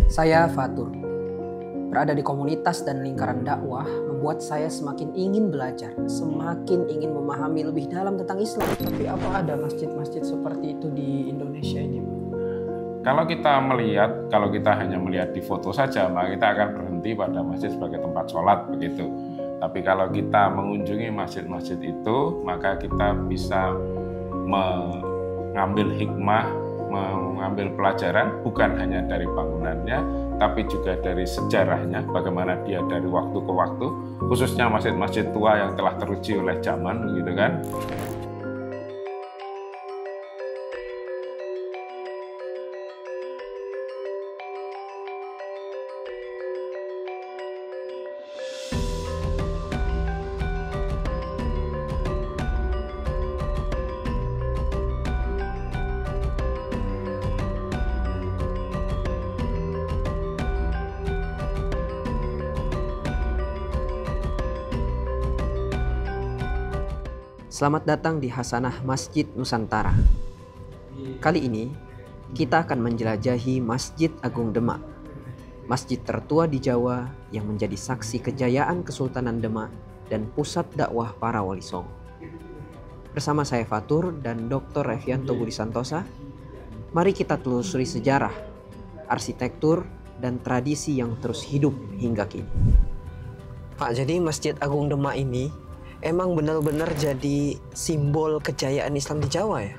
Saya Fatur. Berada di komunitas dan lingkaran dakwah membuat saya semakin ingin belajar, semakin ingin memahami lebih dalam tentang Islam. Tapi apa ada masjid-masjid seperti itu di Indonesia ini, Pak? Kalau kita hanya melihat di foto saja, maka kita akan berhenti pada masjid sebagai tempat sholat begitu. Tapi kalau kita mengunjungi masjid-masjid itu, maka kita bisa mengambil hikmah, mengambil pelajaran bukan hanya dari bangunannya, tapi juga dari sejarahnya, bagaimana dia dari waktu ke waktu, khususnya masjid-masjid tua yang telah teruji oleh zaman, gitu kan. Selamat datang di Hasanah Masjid Nusantara. Kali ini kita akan menjelajahi Masjid Agung Demak, masjid tertua di Jawa yang menjadi saksi kejayaan Kesultanan Demak dan pusat dakwah para wali songo. Bersama saya Fatur dan Dr. Revianto Budi Santosa, mari kita telusuri sejarah, arsitektur, dan tradisi yang terus hidup hingga kini. Pak, jadi Masjid Agung Demak ini emang benar-benar jadi simbol kejayaan Islam di Jawa ya?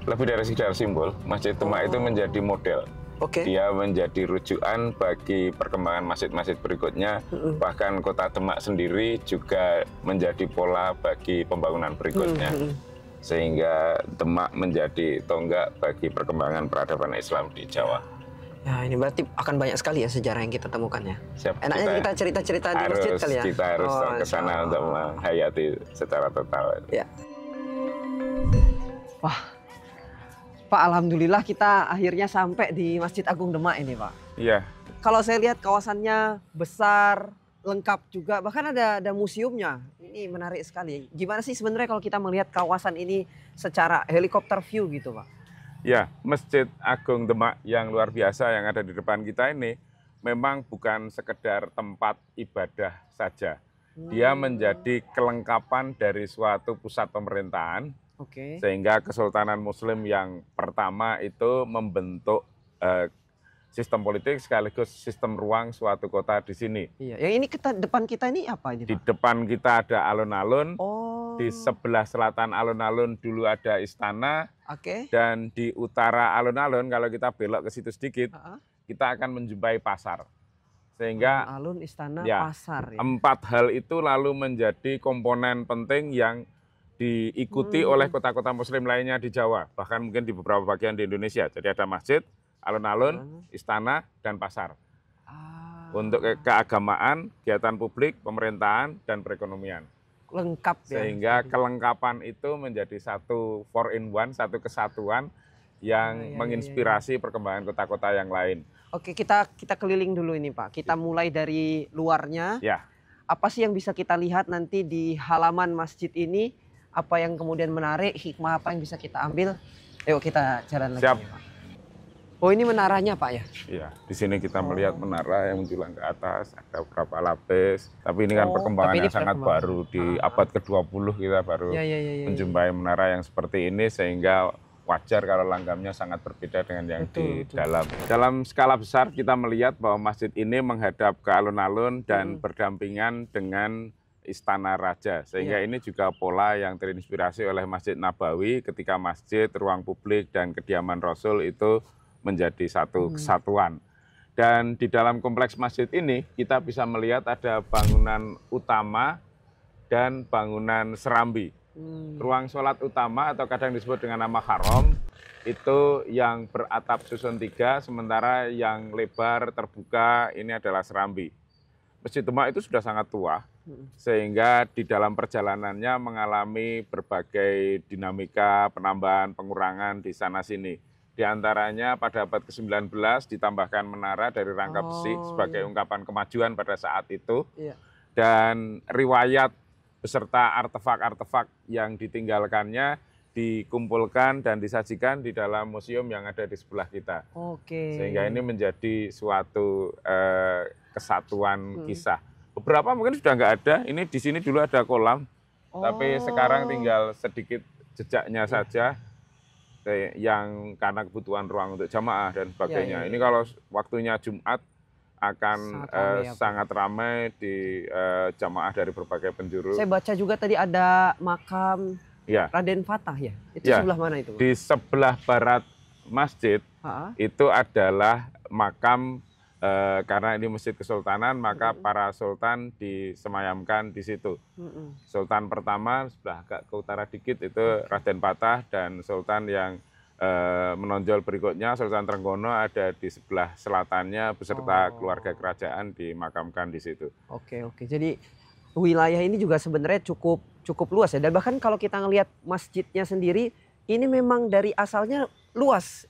Lebih dari sekedar simbol, Masjid Demak itu menjadi model. Oke. Dia menjadi rujukan bagi perkembangan masjid-masjid berikutnya. Bahkan kota Demak sendiri juga menjadi pola bagi pembangunan berikutnya. Sehingga Demak menjadi tonggak bagi perkembangan peradaban Islam di Jawa. Ya, ini berarti akan banyak sekali ya sejarah yang kita temukan ya. Siap, Enaknya kita cerita-cerita di masjid kali ya. Kita harus ke sana untuk menghayati secara total. Ya. Wah, Pak, alhamdulillah kita akhirnya sampai di Masjid Agung Demak ini, Pak. Iya. Kalau saya lihat kawasannya besar, lengkap juga, bahkan ada museumnya. Ini menarik sekali. Gimana sih sebenarnya kalau kita melihat kawasan ini secara helikopter view gitu, Pak? Ya, Masjid Agung Demak yang luar biasa yang ada di depan kita ini memang bukan sekedar tempat ibadah saja. Dia menjadi kelengkapan dari suatu pusat pemerintahan. Oke. Sehingga Kesultanan Muslim yang pertama itu membentuk sistem politik sekaligus sistem ruang suatu kota di sini. Iya, yang ini depan kita ini apa ini, Pak? Di depan kita ada alun-alun. Oh. Di sebelah selatan alun-alun dulu ada istana. Oke. Dan di utara alun-alun kalau kita belok ke situ sedikit, kita akan menjumpai pasar. Sehingga alun, istana, ya, pasar. Ya. 4 hal itu lalu menjadi komponen penting yang diikuti oleh kota-kota Muslim lainnya di Jawa, bahkan mungkin di beberapa bagian di Indonesia. Jadi ada masjid, alun-alun, istana, dan pasar. Untuk keagamaan, kegiatan publik, pemerintahan, dan perekonomian. Lengkap ya. Sehingga kelengkapan itu menjadi satu 4-in-1, satu kesatuan yang menginspirasi perkembangan kota-kota yang lain. Oke, kita keliling dulu ini, Pak. Kita mulai dari luarnya. Ya. Apa sih yang bisa kita lihat nanti di halaman masjid ini? Apa yang kemudian menarik, hikmah apa yang bisa kita ambil? Yuk kita jalan lagi. Siap. Pak. Oh, ini menaranya, Pak ya? Iya, di sini kita melihat menara yang menjulang ke atas, ada beberapa lapis. Tapi ini kan perkembangannya sangat baru, di abad ke-20 kita baru menjumpai menara yang seperti ini, sehingga wajar kalau langgamnya sangat berbeda dengan yang di dalam. Dalam skala besar kita melihat bahwa masjid ini menghadap ke alun-alun dan berdampingan dengan Istana Raja, sehingga ini juga pola yang terinspirasi oleh Masjid Nabawi ketika masjid, ruang publik, dan kediaman Rasul itu menjadi satu kesatuan. Dan di dalam kompleks masjid ini kita bisa melihat ada bangunan utama dan bangunan serambi. Ruang sholat utama atau kadang disebut dengan nama haram itu yang beratap susun 3, sementara yang lebar terbuka ini adalah serambi. Masjid Demak itu sudah sangat tua, sehingga di dalam perjalanannya mengalami berbagai dinamika, penambahan, pengurangan di sana-sini. Di antaranya pada abad ke-19 ditambahkan menara dari rangka besi sebagai ungkapan kemajuan pada saat itu. Dan riwayat beserta artefak-artefak yang ditinggalkannya dikumpulkan dan disajikan di dalam museum yang ada di sebelah kita. Sehingga ini menjadi suatu kesatuan kisah. Beberapa mungkin sudah nggak ada. Ini di sini dulu ada kolam, tapi sekarang tinggal sedikit jejaknya saja yang karena kebutuhan ruang untuk jamaah dan sebagainya. Ini kalau waktunya Jumat akan sangat ramai di jamaah dari berbagai penjuru. Saya baca juga tadi ada makam Raden Fatah ya? Itu sebelah mana itu? Di sebelah barat masjid itu adalah makam, karena ini masjid kesultanan, maka para sultan disemayamkan di situ. Sultan pertama sebelah agak ke utara dikit itu Raden Fatah, dan sultan yang menonjol berikutnya Sultan Trenggono ada di sebelah selatannya beserta keluarga kerajaan dimakamkan di situ. Oke. Jadi wilayah ini juga sebenarnya cukup luas ya. Dan bahkan kalau kita ngelihat masjidnya sendiri, ini memang dari asalnya luas.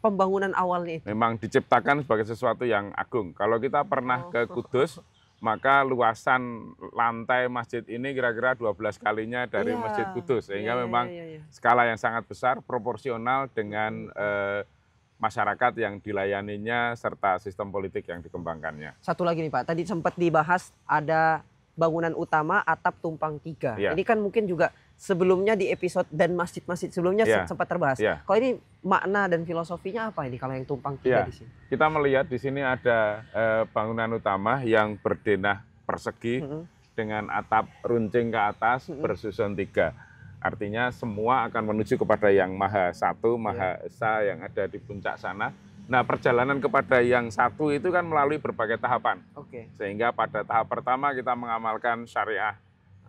Pembangunan awalnya itu. Memang diciptakan sebagai sesuatu yang agung. Kalau kita pernah ke Kudus, maka luasan lantai masjid ini kira-kira 12 kalinya dari Masjid Kudus. Sehingga memang skala yang sangat besar, proporsional dengan masyarakat yang dilayaninya, serta sistem politik yang dikembangkannya. Satu lagi nih Pak, tadi sempat dibahas ada bangunan utama atap tumpang tiga. Ini kan mungkin juga sebelumnya di episode dan masjid-masjid sebelumnya sempat terbahas. Kalau ini makna dan filosofinya apa ini kalau yang tumpang tiga di sini? Kita melihat di sini ada bangunan utama yang berdenah persegi dengan atap runcing ke atas bersusun tiga. Artinya semua akan menuju kepada yang Maha Satu, Maha Esa yang ada di puncak sana. Nah, perjalanan kepada yang satu itu kan melalui berbagai tahapan. Sehingga pada tahap pertama kita mengamalkan syariah,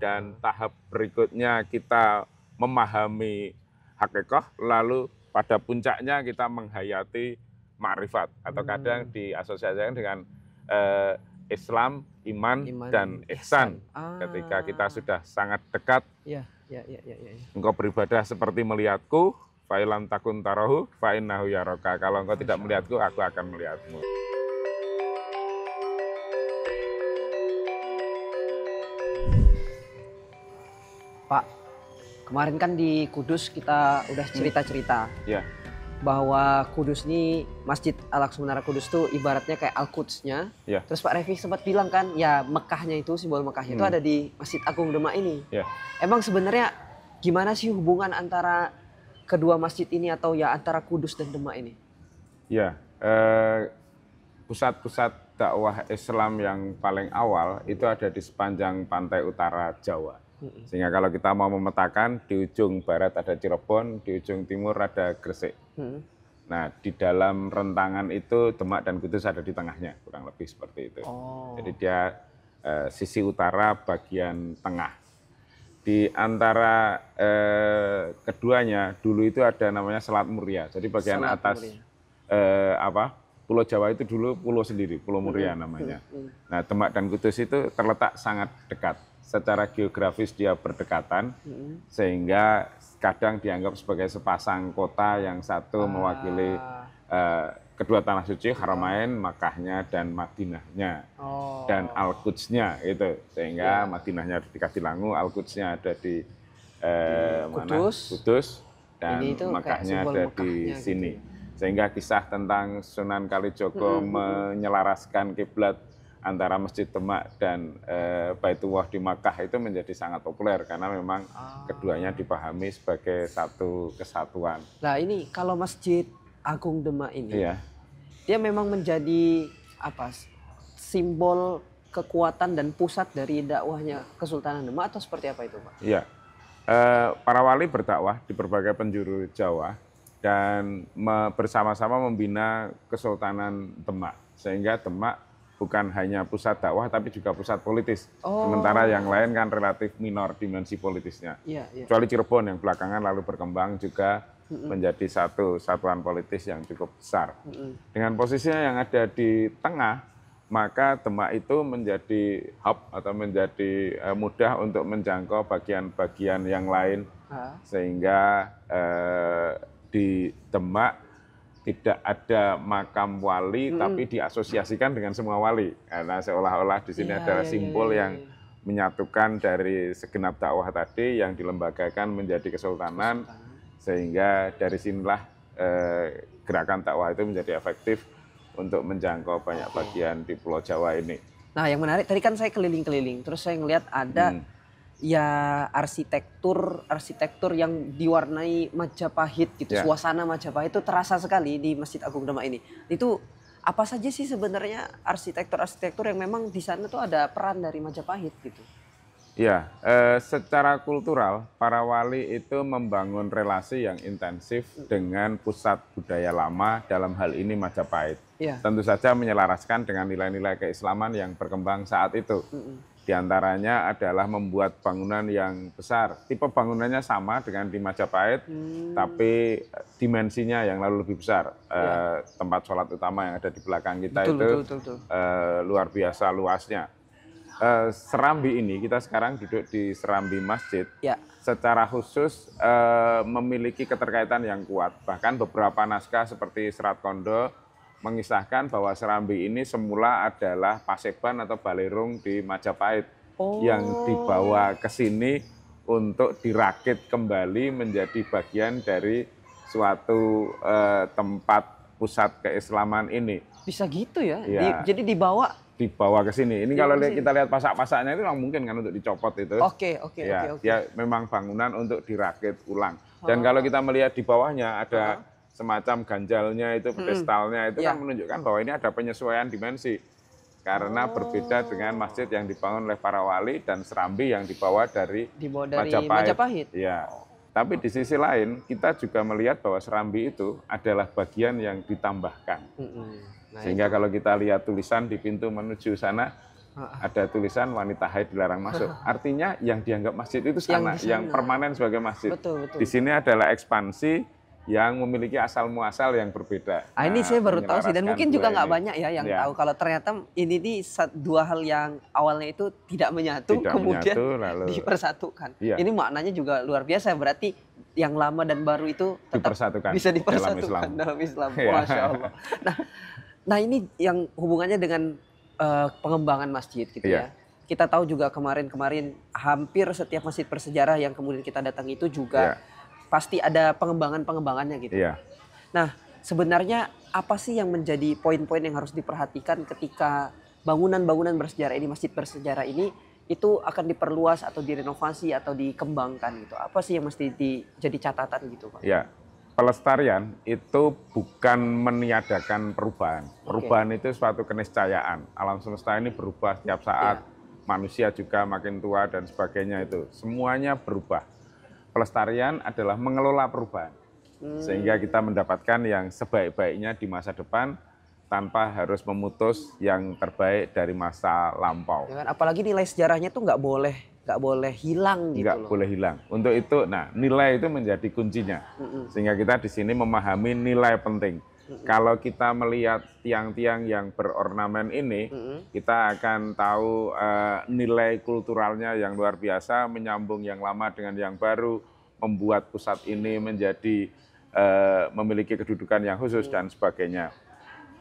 dan tahap berikutnya kita memahami hakikat, lalu pada puncaknya kita menghayati ma'rifat, atau kadang diasosiasikan dengan Islam, iman, dan ihsan. Ketika kita sudah sangat dekat, engkau beribadah seperti melihatku, fa'ilam takun tarahu, fa'innahu yaraka. Kalau engkau tidak melihatku, aku akan melihatmu. Pak, kemarin kan di Kudus kita udah cerita-cerita bahwa Kudus ini, Masjid Al-Aqsa Menara Kudus tuh ibaratnya kayak Al-Qudsnya. Terus Pak Revi sempat bilang kan, ya Mekahnya itu, simbol Mekahnya itu ada di Masjid Agung Demak ini. Emang sebenarnya gimana sih hubungan antara kedua masjid ini, atau ya antara Kudus dan Demak ini? Pusat-pusat dakwah Islam yang paling awal itu ada di sepanjang pantai utara Jawa. Sehingga kalau kita mau memetakan, di ujung barat ada Cirebon, di ujung timur ada Gresik. Nah, di dalam rentangan itu Demak dan Kudus ada di tengahnya, kurang lebih seperti itu. Jadi dia sisi utara bagian tengah. Di antara keduanya dulu itu ada namanya Selat Muria. Jadi bagian Selat atas Pulau Jawa itu dulu pulau sendiri, Pulau Muria namanya. Nah, Demak dan Kudus itu terletak sangat dekat. Secara geografis dia berdekatan, sehingga kadang dianggap sebagai sepasang kota yang satu mewakili kedua tanah suci, Haramain, Makkahnya dan Madinahnya, dan Al-Qudsnya itu. Sehingga Madinahnya ada di Kadilangu, Al-Qudsnya ada di Kudus, dan Makkahnya ada di sini. Sehingga kisah tentang Sunan Kalijogo menyelaraskan kiblat antara Masjid Demak dan Baitullah di Makkah itu menjadi sangat populer, karena memang keduanya dipahami sebagai satu kesatuan. Nah, ini kalau Masjid Agung Demak ini, dia memang menjadi simbol kekuatan dan pusat dari dakwahnya Kesultanan Demak, atau seperti apa itu, Pak? Para wali berdakwah di berbagai penjuru Jawa dan bersama-sama membina Kesultanan Demak, sehingga Demak bukan hanya pusat dakwah tapi juga pusat politis. Sementara yang lain kan relatif minor dimensi politisnya. Kecuali Cirebon yang belakangan lalu berkembang juga menjadi satu satuan politis yang cukup besar. Dengan posisinya yang ada di tengah, maka Demak itu menjadi hub atau menjadi mudah untuk menjangkau bagian-bagian yang lain. Sehingga di Demak tidak ada makam wali, tapi diasosiasikan dengan semua wali. Karena seolah-olah di sini adalah simbol yang menyatukan dari segenap dakwah tadi yang dilembagakan menjadi kesultanan, sehingga dari sinilah gerakan dakwah itu menjadi efektif untuk menjangkau banyak bagian di Pulau Jawa ini. Nah, yang menarik tadi kan saya keliling-keliling, terus saya ngelihat ada ya arsitektur yang diwarnai Majapahit gitu, suasana Majapahit itu terasa sekali di Masjid Agung Demak ini. Itu apa saja sih sebenarnya arsitektur yang memang di sana tuh ada peran dari Majapahit gitu? Ya, secara kultural para wali itu membangun relasi yang intensif dengan pusat budaya lama, dalam hal ini Majapahit. Tentu saja menyelaraskan dengan nilai-nilai keislaman yang berkembang saat itu. Di antaranya adalah membuat bangunan yang besar. Tipe bangunannya sama dengan di Majapahit, tapi dimensinya yang lalu lebih besar. Tempat sholat utama yang ada di belakang kita luar biasa luasnya. Serambi ini, kita sekarang duduk di serambi masjid, secara khusus memiliki keterkaitan yang kuat. Bahkan beberapa naskah seperti Serat Kondo mengisahkan bahwa serambi ini semula adalah paseban atau balerung di Majapahit yang dibawa ke sini untuk dirakit kembali menjadi bagian dari suatu tempat pusat keislaman ini. Bisa gitu ya? Jadi dibawa ke sini. Ini kalau kita lihat pasak-pasaknya itu mungkin kan untuk dicopot itu. Oke. Ya, memang bangunan untuk dirakit ulang. Dan kalau kita melihat di bawahnya ada semacam ganjalnya itu, pedestalnya itu kan menunjukkan bahwa ini ada penyesuaian dimensi. Karena berbeda dengan masjid yang dibangun oleh para wali dan serambi yang dibawa dari Majapahit. Ya. Tapi di sisi lain kita juga melihat bahwa serambi itu adalah bagian yang ditambahkan. Sehingga kalau kita lihat tulisan di pintu menuju sana, ada tulisan wanita haid dilarang masuk. Artinya yang dianggap masjid itu sana, yang permanen sebagai masjid. Betul. Di sini adalah ekspansi yang memiliki asal muasal yang berbeda. Ini saya baru tahu sih, dan mungkin juga nggak banyak ya yang tahu kalau ternyata ini dua hal yang awalnya itu tidak menyatu, kemudian dipersatukan. Ini maknanya juga luar biasa, berarti yang lama dan baru itu tetap bisa dipersatukan dalam Islam. Masya Allah. Nah ini yang hubungannya dengan pengembangan masjid gitu ya. Kita tahu juga kemarin hampir setiap masjid bersejarah yang kemudian kita datang itu juga pasti ada pengembangannya gitu. Nah, sebenarnya apa sih yang menjadi poin-poin yang harus diperhatikan ketika bangunan-bangunan bersejarah ini, masjid bersejarah ini itu akan diperluas atau direnovasi atau dikembangkan gitu? Apa sih yang mesti jadi catatan gitu, Pak? Ya, pelestarian itu bukan meniadakan perubahan. Perubahan itu suatu keniscayaan. Alam semesta ini berubah setiap saat. Manusia juga makin tua dan sebagainya itu. Semuanya berubah. Pelestarian adalah mengelola perubahan, sehingga kita mendapatkan yang sebaik-baiknya di masa depan tanpa harus memutus yang terbaik dari masa lampau. Ya kan? Apalagi nilai sejarahnya tuh nggak boleh hilang gitu. Nggak boleh hilang. Untuk itu, nilai itu menjadi kuncinya, sehingga kita di sini memahami nilai penting. Kalau kita melihat tiang-tiang yang berornamen ini, kita akan tahu nilai kulturalnya yang luar biasa, menyambung yang lama dengan yang baru, membuat pusat ini menjadi memiliki kedudukan yang khusus dan sebagainya.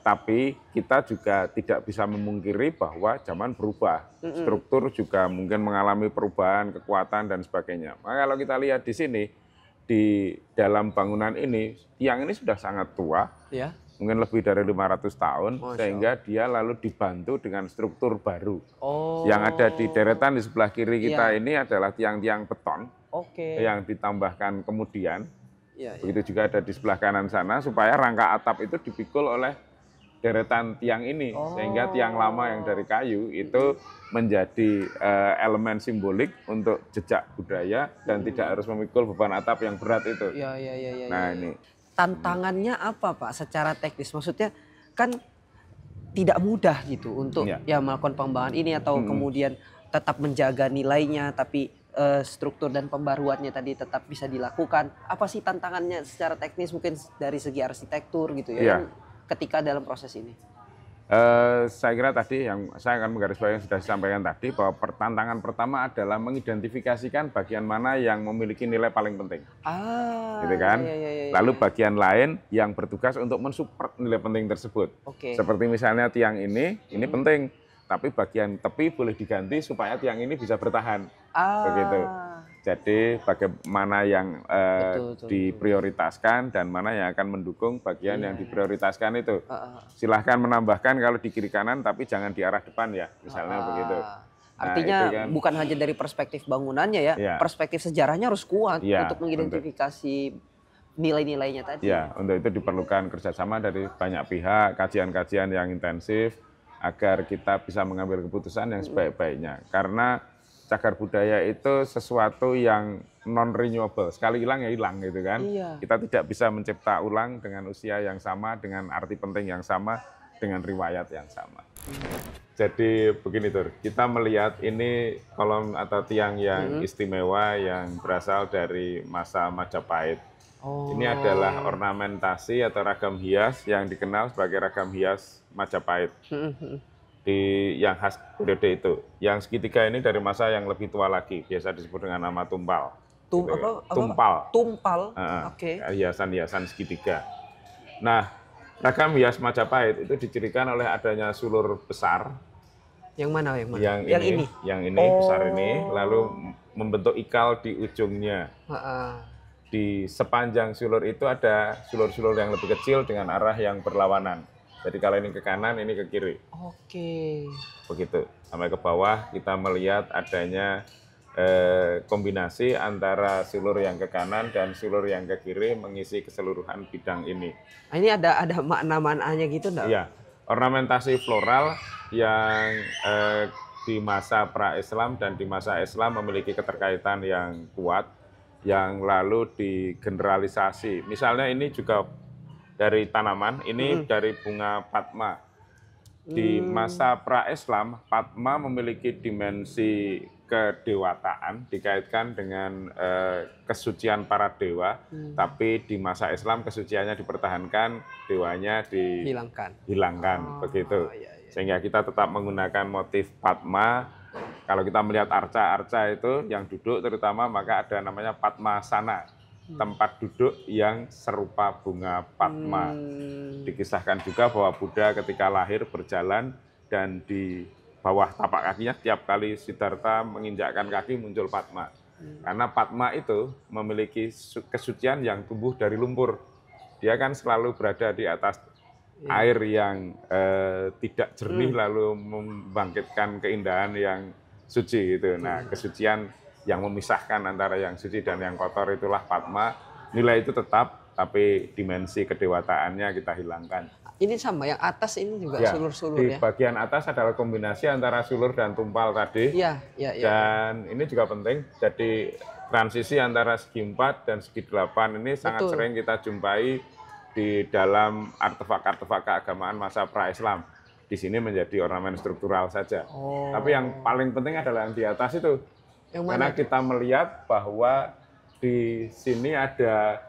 Tapi kita juga tidak bisa memungkiri bahwa zaman berubah, struktur juga mungkin mengalami perubahan, kekuatan dan sebagainya. Maka kalau kita lihat di sini, di dalam bangunan ini, tiang ini sudah sangat tua, mungkin lebih dari 500 tahun, sehingga dia lalu dibantu dengan struktur baru. Yang ada di deretan di sebelah kiri kita ini adalah tiang-tiang beton yang ditambahkan kemudian. Begitu juga ada di sebelah kanan sana, supaya rangka atap itu dipikul oleh deretan tiang ini, sehingga tiang lama yang dari kayu itu menjadi elemen simbolik untuk jejak budaya dan tidak harus memikul beban atap yang berat itu. Ini tantangannya apa, Pak, secara teknis? Maksudnya kan tidak mudah gitu untuk melakukan pengembangan ini atau kemudian tetap menjaga nilainya, tapi struktur dan pembaruannya tadi tetap bisa dilakukan. Apa sih tantangannya secara teknis, mungkin dari segi arsitektur gitu ya? Ketika dalam proses ini? Saya kira tadi yang saya akan menggarisbawahi yang sudah disampaikan tadi, bahwa tantangan pertama adalah mengidentifikasikan bagian mana yang memiliki nilai paling penting. Gitu kan? Lalu bagian lain yang bertugas untuk mensupport nilai penting tersebut. Seperti misalnya tiang ini penting. tapi bagian tepi boleh diganti supaya tiang ini bisa bertahan. Begitu. Jadi bagaimana yang diprioritaskan dan mana yang akan mendukung bagian yang diprioritaskan itu. Silahkan menambahkan kalau di kiri kanan, tapi jangan di arah depan ya, misalnya begitu. Artinya kan, bukan hanya dari perspektif bangunannya ya, perspektif sejarahnya harus kuat untuk mengidentifikasi nilai-nilainya tadi. Ya, untuk itu diperlukan kerjasama dari banyak pihak, kajian-kajian yang intensif, agar kita bisa mengambil keputusan yang sebaik-baiknya. Karena cagar budaya itu sesuatu yang non-renewable, sekali hilang ya hilang gitu kan. Kita tidak bisa mencipta ulang dengan usia yang sama, dengan arti penting yang sama, dengan riwayat yang sama. Jadi begini Tur, kita melihat ini kolom atau tiang yang istimewa yang berasal dari masa Majapahit. Ini adalah ornamentasi atau ragam hias yang dikenal sebagai ragam hias Majapahit. Yang khas periode itu. Yang segitiga ini dari masa yang lebih tua lagi, biasa disebut dengan nama tumpal. Tumpal. Tumpal. Hiasan-hiasan segitiga. Nah, ragam hias Majapahit itu dicirikan oleh adanya sulur besar. Yang mana? Yang ini besar ini, lalu membentuk ikal di ujungnya. Di sepanjang sulur itu ada sulur-sulur yang lebih kecil dengan arah yang berlawanan. Jadi kalau ini ke kanan, ini ke kiri. Begitu. Sampai ke bawah kita melihat adanya kombinasi antara sulur yang ke kanan dan sulur yang ke kiri mengisi keseluruhan bidang ini. Ini ada makna-maknanya gitu enggak? Iya. Ornamentasi floral yang di masa pra-Islam dan di masa Islam memiliki keterkaitan yang kuat, yang lalu digeneralisasi. Misalnya ini juga dari tanaman, ini dari bunga Padma. Di masa pra-Islam, Padma memiliki dimensi kedewataan, dikaitkan dengan kesucian para dewa, tapi di masa Islam kesuciannya dipertahankan, dewanya dihilangkan, begitu. Sehingga kita tetap menggunakan motif Padma. Kalau kita melihat arca-arca itu yang duduk terutama, maka ada namanya Padmasana, tempat duduk yang serupa bunga Padma. Dikisahkan juga bahwa Buddha ketika lahir berjalan dan di bawah tapak kakinya tiap kali Siddhartha menginjakkan kaki muncul Padma. Karena Padma itu memiliki kesucian yang tumbuh dari lumpur. Dia kan selalu berada di atas air yang tidak jernih lalu membangkitkan keindahan yang suci itu. Nah, kesucian yang memisahkan antara yang suci dan yang kotor itulah Padma. Nilai itu tetap, tapi dimensi kedewataannya kita hilangkan. Ini sama, yang atas ini juga sulur-sulur ya? Di bagian atas adalah kombinasi antara sulur dan tumpal tadi. Dan ini juga penting, jadi transisi antara segi 4 dan segi 8 ini sangat sering kita jumpai di dalam artefak-artefak keagamaan masa pra-Islam. Di sini menjadi ornamen struktural saja. Tapi yang paling penting adalah yang di atas itu. Karena kita melihat bahwa di sini ada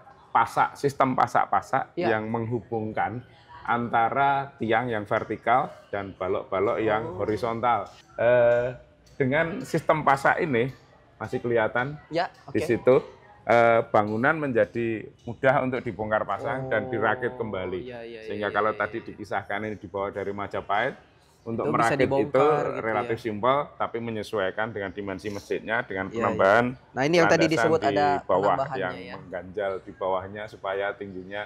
sistem pasak-pasak yang menghubungkan antara tiang yang vertikal dan balok-balok yang horizontal. Dengan sistem pasak ini masih kelihatan di situ bangunan menjadi mudah untuk dibongkar pasang dan dirakit kembali. Sehingga kalau tadi dikisahkan ini dibawa dari Majapahit, untuk merakit itu relatif simpel, tapi menyesuaikan dengan dimensi masjidnya, dengan penambahan. Nah, ini yang tadi disebut ada bawah yang mengganjal di bawahnya supaya tingginya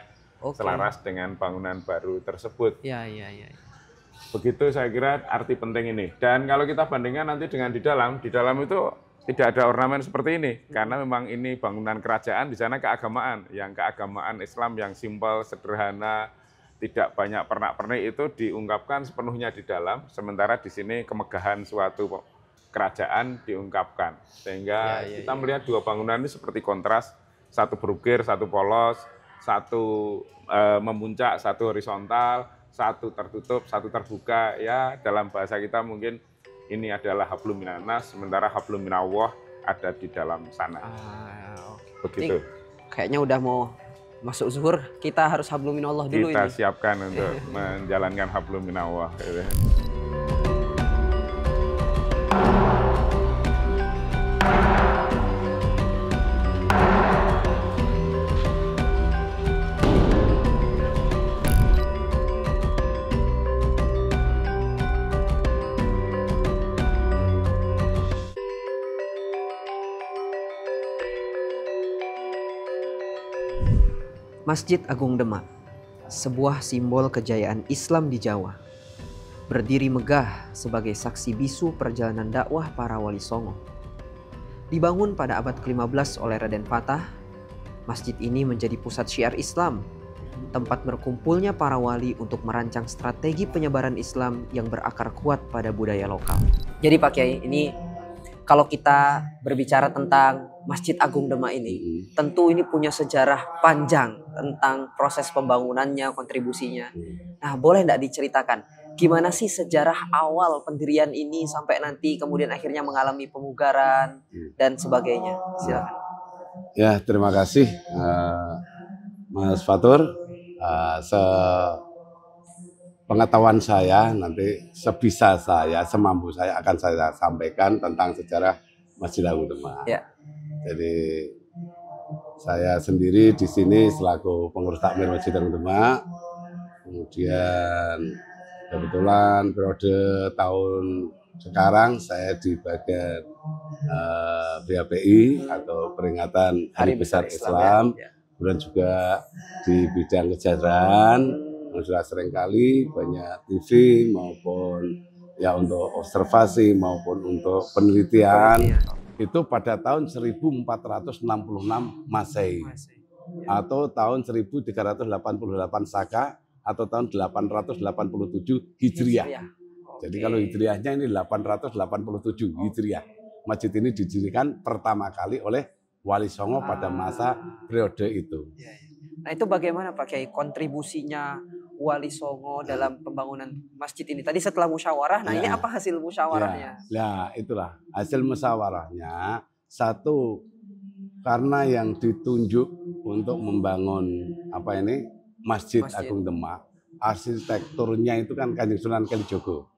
selaras dengan bangunan baru tersebut. Begitu saya kira arti penting ini. Dan kalau kita bandingkan nanti dengan di dalam itu tidak ada ornamen seperti ini, karena memang ini bangunan kerajaan, di sana keagamaan, yang keagamaan Islam yang simpel, sederhana, tidak banyak pernak-pernik itu diungkapkan sepenuhnya di dalam, sementara di sini kemegahan suatu kerajaan diungkapkan. Sehingga kita melihat dua bangunan ini seperti kontras, satu berukir, satu polos, satu memuncak, satu horizontal, satu tertutup, satu terbuka. Ya, dalam bahasa kita mungkin ini adalah hablum minannas, sementara hablum minallah ada di dalam sana. Begitu. Kayaknya udah mau masuk zuhur, kita harus hablum minallah dulu. Kita siapkan untuk menjalankan hablum minallah. Masjid Agung Demak, sebuah simbol kejayaan Islam di Jawa, berdiri megah sebagai saksi bisu perjalanan dakwah para wali songo. Dibangun pada abad ke-15 oleh Raden Fatah, masjid ini menjadi pusat syiar Islam, tempat berkumpulnya para wali untuk merancang strategi penyebaran Islam yang berakar kuat pada budaya lokal. Jadi Pak Kiai, ini kalau kita berbicara tentang Masjid Agung Demak ini, tentu ini punya sejarah panjang tentang proses pembangunannya, kontribusinya. Nah, boleh nggak diceritakan gimana sih sejarah awal pendirian ini sampai nanti kemudian akhirnya mengalami pemugaran dan sebagainya? Silakan. Ya, terima kasih Mas Fatur. Pengetahuan saya nanti sebisa saya, semampu saya akan saya sampaikan tentang sejarah Masjid Agung Demak. Ya. Jadi saya sendiri di sini selaku pengurus takmir Masjid Agung Demak. Kemudian kebetulan periode tahun sekarang saya di bagian BAPI atau peringatan Hari Besar Islam. Ya. Kemudian juga di bidang kesejahteraan, sudah seringkali banyak TV maupun ya untuk observasi maupun untuk penelitian. Itu pada tahun 1466 Masehi atau tahun 1388 Saka atau tahun 887 Hijriah. Jadi kalau Hijriahnya ini 887 Hijriah. Masjid ini didirikan pertama kali oleh Wali Songo pada masa periode itu. Nah, itu bagaimana Pak Kiai kontribusinya Wali Songo dalam pembangunan masjid ini? Tadi setelah musyawarah, nah ini apa hasil musyawarahnya? Ya, itulah hasil musyawarahnya. Satu, karena yang ditunjuk untuk membangun Masjid Agung Demak, arsitekturnya itu kan Kanjeng Sunan Kalijogo.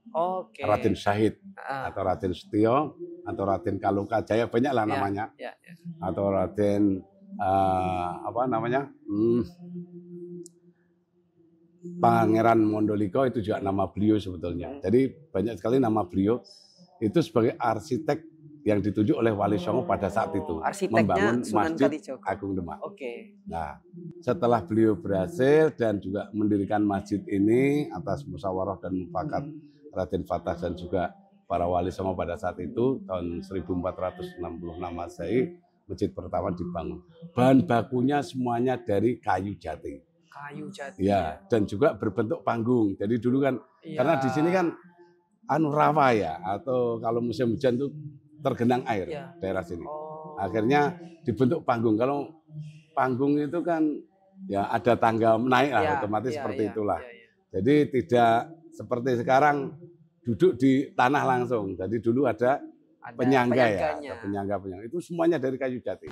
Raden Syahid atau Raden Setio atau Raden Kalukajaya, banyaklah namanya. Atau Raden Pangeran Mondoliko, itu juga nama beliau sebetulnya. Jadi banyak sekali nama beliau itu sebagai arsitek yang ditunjuk oleh Wali Songo pada saat itu membangun Masjid Agung Demak. Nah, setelah beliau berhasil dan juga mendirikan masjid ini atas musyawarah dan mufakat Raden Fatah dan juga para Wali Songo pada saat itu tahun 1466 Masehi, masjid pertama dibangun. Bahan bakunya semuanya dari kayu jati. Kayu jati. Ya, dan juga berbentuk panggung. Jadi dulu kan karena di sini kan rawa ya, atau kalau musim hujan itu tergenang air daerah sini. Akhirnya dibentuk panggung. Kalau panggung itu kan ya ada tangga naik lah, otomatis seperti itulah. Jadi tidak seperti sekarang duduk di tanah langsung. Jadi dulu ada penyangga ya, penyangga. Itu semuanya dari kayu jati.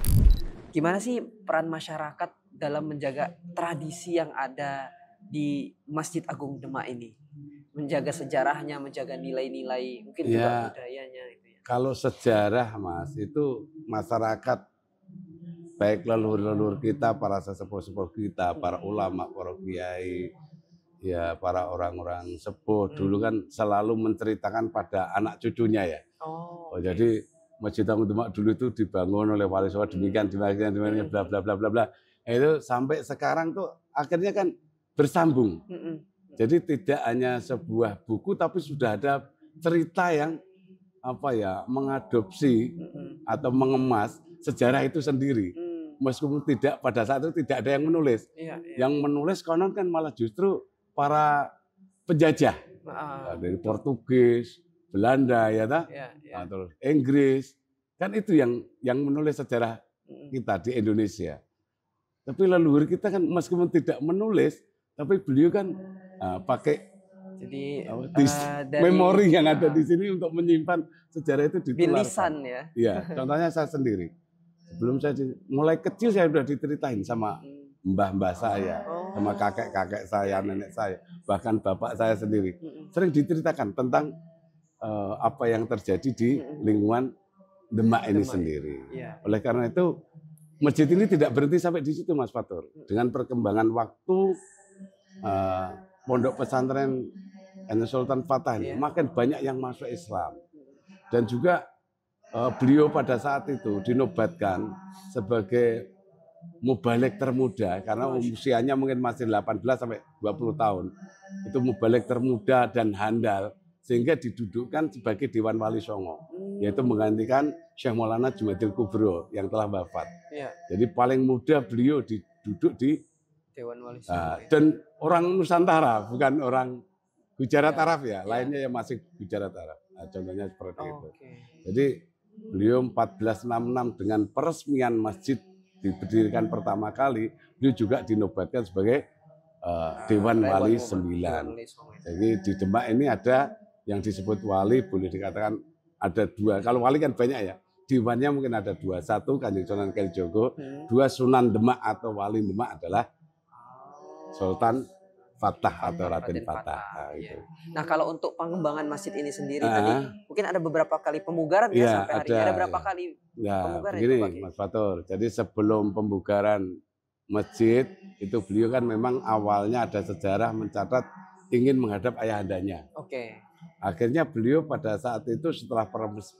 Gimana sih peran masyarakat dalam menjaga tradisi yang ada di Masjid Agung Demak ini? Menjaga sejarahnya, menjaga nilai-nilai, mungkin juga budayanya. Kalau sejarah, Mas, itu masyarakat, baik leluhur-leluhur kita, para sesepuh-sepuh kita, para ulama, para kiai, ya para orang-orang sepuh dulu kan selalu menceritakan pada anak cucunya ya. Jadi Masjid Agung Demak dulu itu dibangun oleh Wali Songo demikian bla bla bla bla bla. Itu sampai sekarang tuh akhirnya kan bersambung. Jadi tidak hanya sebuah buku tapi sudah ada cerita yang mengadopsi atau mengemas sejarah itu sendiri. Meskipun tidak pada saat itu tidak ada yang menulis. Yang menulis konon kan malah justru para penjajah dari Portugis, Belanda atau Inggris, kan itu yang menulis sejarah kita di Indonesia. Tapi leluhur kita kan meskipun tidak menulis, tapi beliau kan pakai memori yang ada di sini untuk menyimpan sejarah itu ditularkan. Bilisan ya. Iya, contohnya saya sendiri. Sebelum saya mulai kecil saya sudah diceritain sama mbah-mbah saya, sama kakek-kakek saya, nenek saya, bahkan bapak saya sendiri. Sering diceritakan tentang apa yang terjadi di lingkungan Demak ini sendiri. Oleh karena itu, masjid ini tidak berhenti sampai di situ, Mas Fatur. Dengan perkembangan waktu, pondok pesantren Sultan Fatah ini makin banyak yang masuk Islam. Dan juga beliau pada saat itu dinobatkan sebagai mubalik termuda karena usianya mungkin masih 18 sampai 20 tahun. Itu mubalik termuda dan handal sehingga didudukkan sebagai Dewan Wali Songo, yaitu menggantikan Syekh Maulana Jumaidil Kubro yang telah wafat. Ya. Jadi paling muda beliau duduk di Dewan Wali Songo. Dan orang Nusantara, bukan orang Gujarat Arab ya, lainnya yang masih Gujarat Arab. Nah, contohnya seperti itu. Jadi beliau 1466 dengan peresmian masjid diberdirikan pertama kali, beliau juga dinobatkan sebagai Dewan Wali 9. Jadi di Demak ini ada yang disebut wali, boleh dikatakan ada dua. Kalau wali kan banyak ya, dewannya mungkin ada dua. Satu Kanjeng Sunan Kalijogo, dua Sunan Demak atau Wali Demak adalah Sultan Fatah atau Raden Fatah. Nah, gitu. Nah, kalau untuk pengembangan masjid ini sendiri tadi mungkin ada beberapa kali pemugaran ya sampai hari ini. Ada berapa kali pemugaran begini, itu, Mas Fatur. Jadi sebelum pembugaran masjid itu beliau kan memang awalnya ada sejarah mencatat ingin menghadap ayahandanya. Akhirnya beliau pada saat itu setelah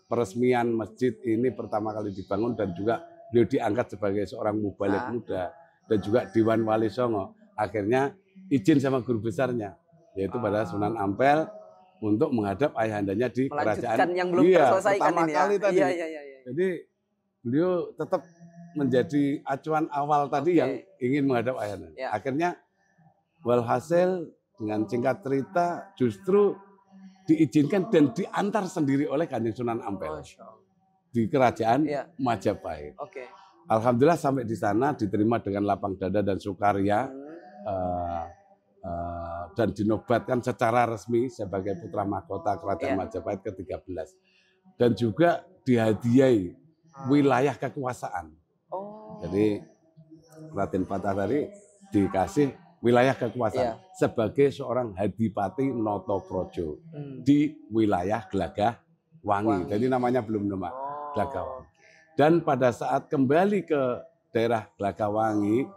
peresmian masjid ini pertama kali dibangun dan juga beliau diangkat sebagai seorang mubalik muda dan juga Dewan Wali Songo. Akhirnya izin sama guru besarnya, yaitu pada Sunan Ampel untuk menghadap ayahandanya di kerajaan yang belum terselesaikan pertama ini kali ya. tadi. Jadi beliau tetap menjadi acuan awal tadi yang ingin menghadap ayahandanya. Akhirnya walhasil dengan singkat cerita justru diizinkan dan diantar sendiri oleh Kanjeng Sunan Ampel di kerajaan Majapahit. Alhamdulillah sampai di sana diterima dengan lapang dada dan sukaria. Dan dinobatkan secara resmi sebagai putra mahkota Kerajaan Majapahit ke-13 dan juga dihadiahi wilayah kekuasaan. Jadi Raden Fatah tadi dikasih wilayah kekuasaan sebagai seorang Hadipati Notoprojo di wilayah Gelagah Wangi. Jadi namanya belum Demak, Gelagah Wangi. Dan pada saat kembali ke daerah Gelagah Wangi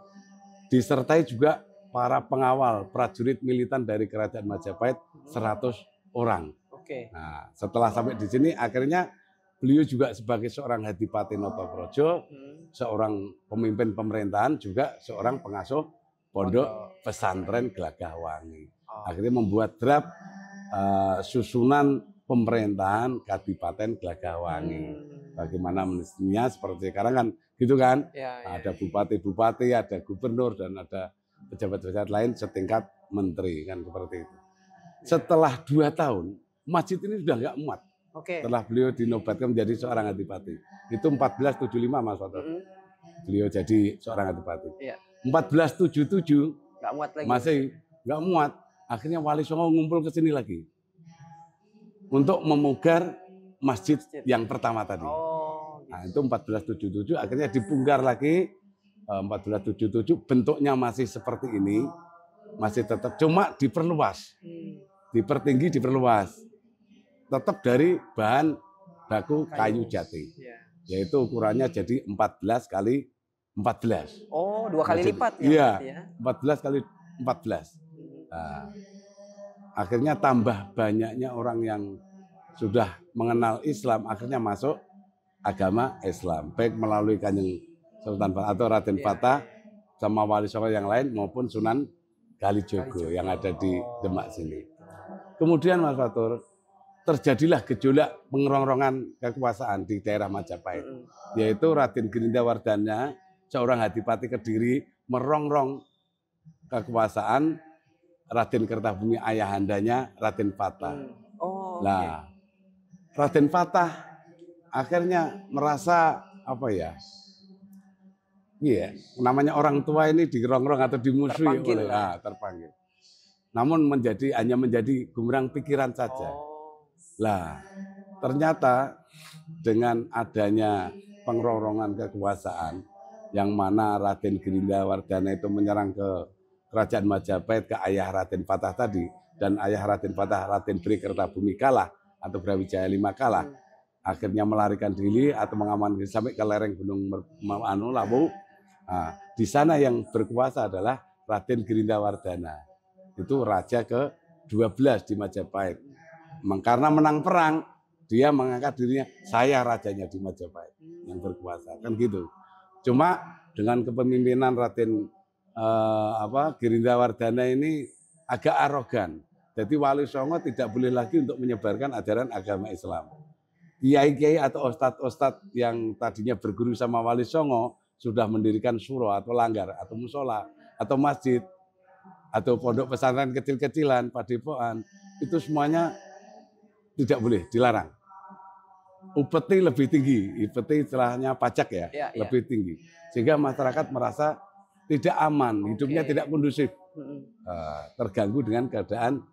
disertai juga para pengawal prajurit militan dari Kerajaan Majapahit 100 orang. Nah, setelah sampai di sini akhirnya beliau juga sebagai seorang Hadipati Notoprojo, seorang pemimpin pemerintahan juga seorang pengasuh pondok pesantren Gelagah Wangi. Akhirnya membuat draft susunan pemerintahan Kadipaten Gelagah Wangi. Bagaimana mestinya seperti sekarang kan gitu kan? Ada bupati-bupati, ada gubernur dan ada pejabat-pejabat lain setingkat menteri kan seperti itu. Setelah 2 tahun masjid ini sudah nggak muat. Setelah beliau dinobatkan menjadi seorang adipati. Itu 1475 Mas Fatur. Beliau jadi seorang adipati. 1477 nggak muat lagi. Masih nggak muat. Akhirnya Wali Songo ngumpul ke sini lagi untuk memugar masjid yang pertama tadi. Nah, itu 1477 akhirnya dibongkar lagi. 1477 bentuknya masih seperti ini, masih tetap cuma diperluas, dipertinggi, diperluas, tetap dari bahan baku kayu jati, yaitu ukurannya jadi 14 kali 14. 2 kali lipat ya? Iya, 14 kali 14. Nah, akhirnya tambah banyaknya orang yang sudah mengenal Islam, akhirnya masuk agama Islam, baik melalui Kanjeng Sultan atau Raden Fatah sama Wali Songo yang lain maupun Sunan Kalijogo yang ada di Demak sini. Kemudian Mas Fatur, terjadilah gejolak pengerongrongan kekuasaan di daerah Majapahit, yaitu Raden Girindawardana, seorang Hadipati Kediri, merongrong kekuasaan Raden Kertabumi ayahandanya Raden Fatah. Nah, Raden Fatah akhirnya merasa namanya orang tua ini dirongrong atau dimusuhi oleh terpanggil. Namun hanya menjadi gumrang pikiran saja. Lah, ternyata dengan adanya pengerongrongan kekuasaan yang mana Raden Girindawardana itu menyerang ke Kerajaan Majapahit ke ayah Raden Fatah tadi, dan ayah Raden Fatah Raden Bri Kertabumi kalah atau Brawijaya V kalah, akhirnya melarikan diri atau mengamankan diri sampai ke lereng Gunung Lawu. Nah, di sana yang berkuasa adalah Raden Girindawardana. Itu raja ke-12 di Majapahit. Karena menang perang, dia mengangkat dirinya, saya rajanya di Majapahit yang berkuasa. Kan gitu. Cuma dengan kepemimpinan Raden Girindrawardhana ini agak arogan. Jadi Wali Songo tidak boleh lagi untuk menyebarkan ajaran agama Islam. Kiai-kiai atau ustadz-ustadz yang tadinya berguru sama Wali Songo sudah mendirikan suro atau langgar atau musola atau masjid atau pondok pesantren kecil-kecilan, padepokan, itu semuanya tidak boleh, dilarang. Upeti lebih tinggi, upeti istilahnya pajak ya, lebih tinggi. Sehingga masyarakat merasa tidak aman, hidupnya tidak kondusif. Terganggu dengan keadaan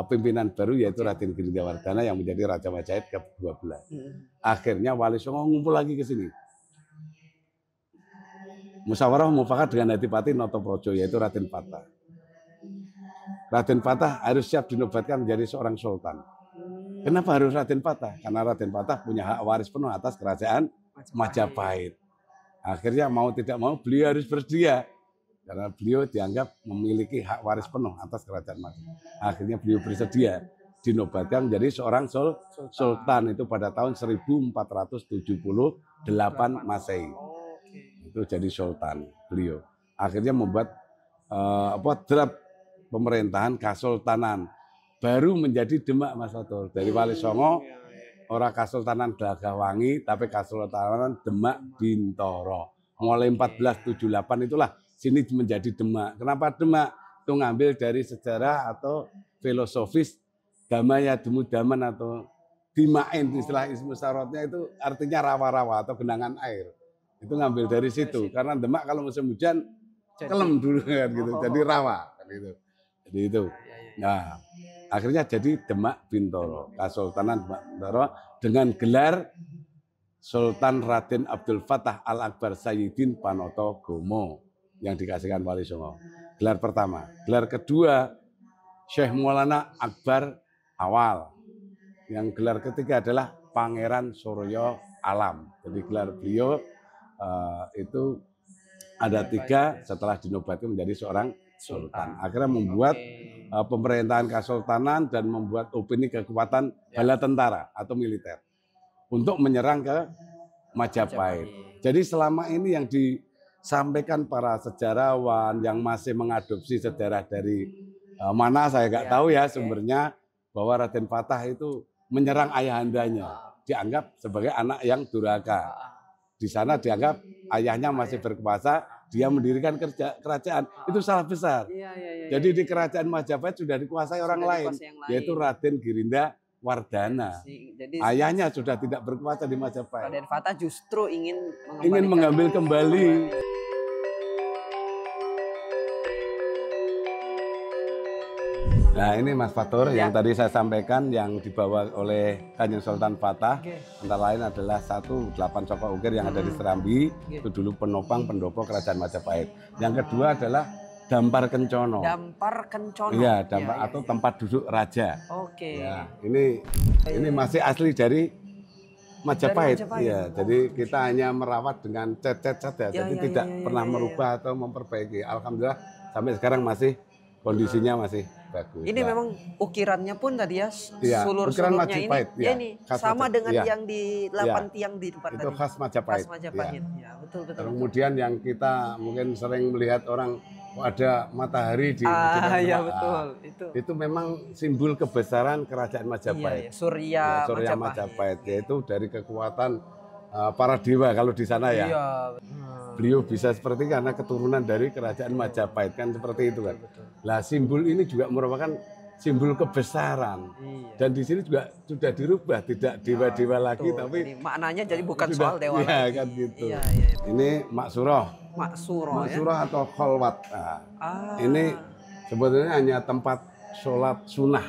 pimpinan baru yaitu Raden Girindrawardhana yang menjadi Raja Majapahit ke-12. Akhirnya Wali Songo ngumpul lagi ke sini. Musyawarah mufakat dengan Adipati Notoprojo yaitu Raden Patah. Raden Patah harus siap dinobatkan menjadi seorang sultan. Kenapa harus Raden Patah? Karena Raden Patah punya hak waris penuh atas kerajaan Majapahit. Akhirnya mau tidak mau beliau harus bersedia. Karena beliau dianggap memiliki hak waris penuh atas kerajaan Majapahit. Akhirnya beliau bersedia dinobatkan menjadi seorang sultan itu pada tahun 1478 Masehi. Itu jadi sultan beliau. Akhirnya membuat draft pemerintahan kasultanan baru menjadi Demak, Mas Fatur. Dari Wali Songo ora kasultanan Glagahwangi tapi kasultanan Demak Bintoro. Mulai 1478 itulah sini menjadi Demak. Kenapa Demak? Itu ngambil dari sejarah atau filosofis Damaya Demudaman atau Dimain, istilah ismu syaratnya itu artinya rawa-rawa atau genangan air. Itu ngambil dari situ. Karena Demak kalau musim hujan kelem dulu kan gitu. Jadi rawa kan gitu. Jadi itu. Nah, akhirnya jadi Demak Bintoro, Kasultanan Demak Bintoro dengan gelar Sultan Raden Abdul Fattah Al-Akbar Sayyidin Panoto Gomo yang dikasihkan Wali Songo. Gelar pertama. Gelar kedua Syekh Maulana Akbar Awal. Yang gelar ketiga adalah Pangeran Suryo Alam. Jadi gelar beliau itu ada 3 setelah dinobatkan menjadi seorang sultan. Akhirnya membuat pemerintahan kesultanan dan membuat opini kekuatan bala tentara atau militer untuk menyerang ke Majapahit. Jadi selama ini yang disampaikan para sejarawan yang masih mengadopsi sejarah dari mana saya nggak tahu ya sumbernya, bahwa Raden Patah itu menyerang ayahandanya, dianggap sebagai anak yang durhaka. Di sana dianggap ayahnya masih berkuasa, dia mendirikan kerajaan. Itu salah besar. Jadi di kerajaan Majapahit sudah dikuasai orang lain, yaitu Raden Girindrawardhana. Ayahnya sudah tidak berkuasa di Majapahit. Raden Patah justru ingin mengambil kembali. Nah ini Mas Fatur yang tadi saya sampaikan yang dibawa oleh Kanjeng Sultan Fatah, antara lain adalah 1 8 Soko Ukir yang ada di Serambi, itu dulu penopang pendopo kerajaan Majapahit. Yang kedua adalah Dampar Kencono. Dampar Kencono. Iya, dampar atau tempat duduk raja. Ya, ini masih asli dari Majapahit. Iya, jadi kita hanya merawat dengan cat-cat saja, jadi tidak pernah merubah atau memperbaiki. Alhamdulillah sampai sekarang masih kondisinya masih bagus. Ini memang ukirannya pun tadi ya, ukiran Majapahit, ini sama dengan yang di 8 tiang di depan itu tadi. Khas Majapahit. Khas Majapahit. Ya, betul. Kemudian yang kita mungkin sering melihat orang ada matahari di betul. Itu memang simbol kebesaran kerajaan Majapahit. Surya Majapahit, yaitu dari kekuatan para dewa kalau di sana ya. Beliau bisa seperti karena keturunan dari kerajaan Majapahit kan seperti itu kan. Lah simbol ini juga merupakan simbol kebesaran. Dan di sini juga sudah dirubah, tidak dewa-dewa lagi tapi maknanya jadi bukan soal dewa lagi. Kan gitu. Ini Maksuroh atau Kholwat. Ini sebetulnya hanya tempat sholat sunnah.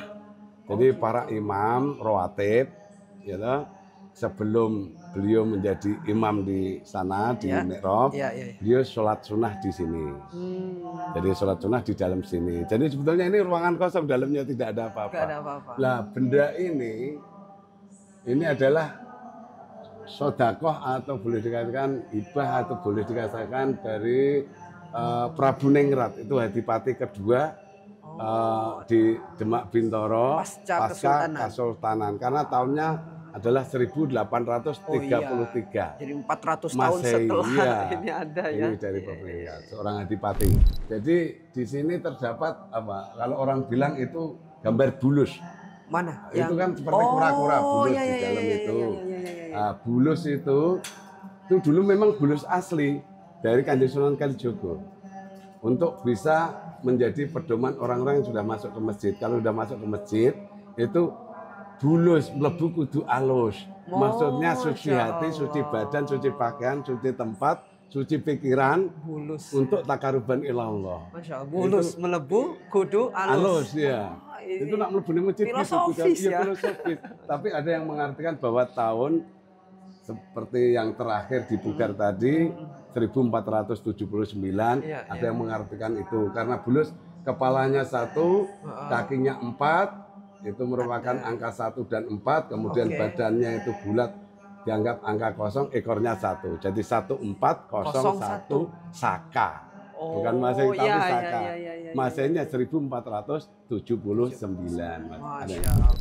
Jadi para imam rawatib gitu, sebelum beliau menjadi imam di sana di mihrab, beliau sholat sunnah di sini. Jadi sholat sunnah di dalam sini. Jadi sebetulnya ini ruangan kosong, dalamnya tidak ada apa-apa. Nah benda ini adalah sodakoh atau boleh dikatakan hibah atau boleh dikatakan dari Prabu Ningrat, itu Adipati kedua di Demak Bintoro pasca Kesultanan karena tahunnya adalah 1833. Oh, iya. Jadi 400 tahun Masehi, setelah iya. ini ada ya. Ini dari pemerintah, seorang adipati. Jadi di sini terdapat apa? Kalau orang bilang itu gambar bulus. Mana? Itu kan seperti kura-kura bulus iya, di dalam iya, itu. iya. Nah, bulus itu dulu memang bulus asli dari Kanjeng Sunan Kalijogo untuk bisa menjadi pedoman orang-orang yang sudah masuk ke masjid. Kalau sudah masuk ke masjid itu bulus mlebu kudu alus. Maksudnya suci hati, suci badan, suci pakaian, suci tempat, suci pikiran, bulus untuk takaruban ilallah. Masya Allah, bulus melebu kudu alus. Ya. Itu nak mlebu masjid filosofis gitu, ya. filosofis. Tapi ada yang mengartikan bahwa tahun seperti yang terakhir di Bugar tadi 1479, ada yang mengartikan itu karena bulus kepalanya 1, kakinya 4. Itu merupakan angka 1 dan 4, kemudian badannya itu bulat dianggap angka kosong, ekornya 1. Jadi 1401 Saka. Bukan Masehi tapi Saka. Masehnya 1479.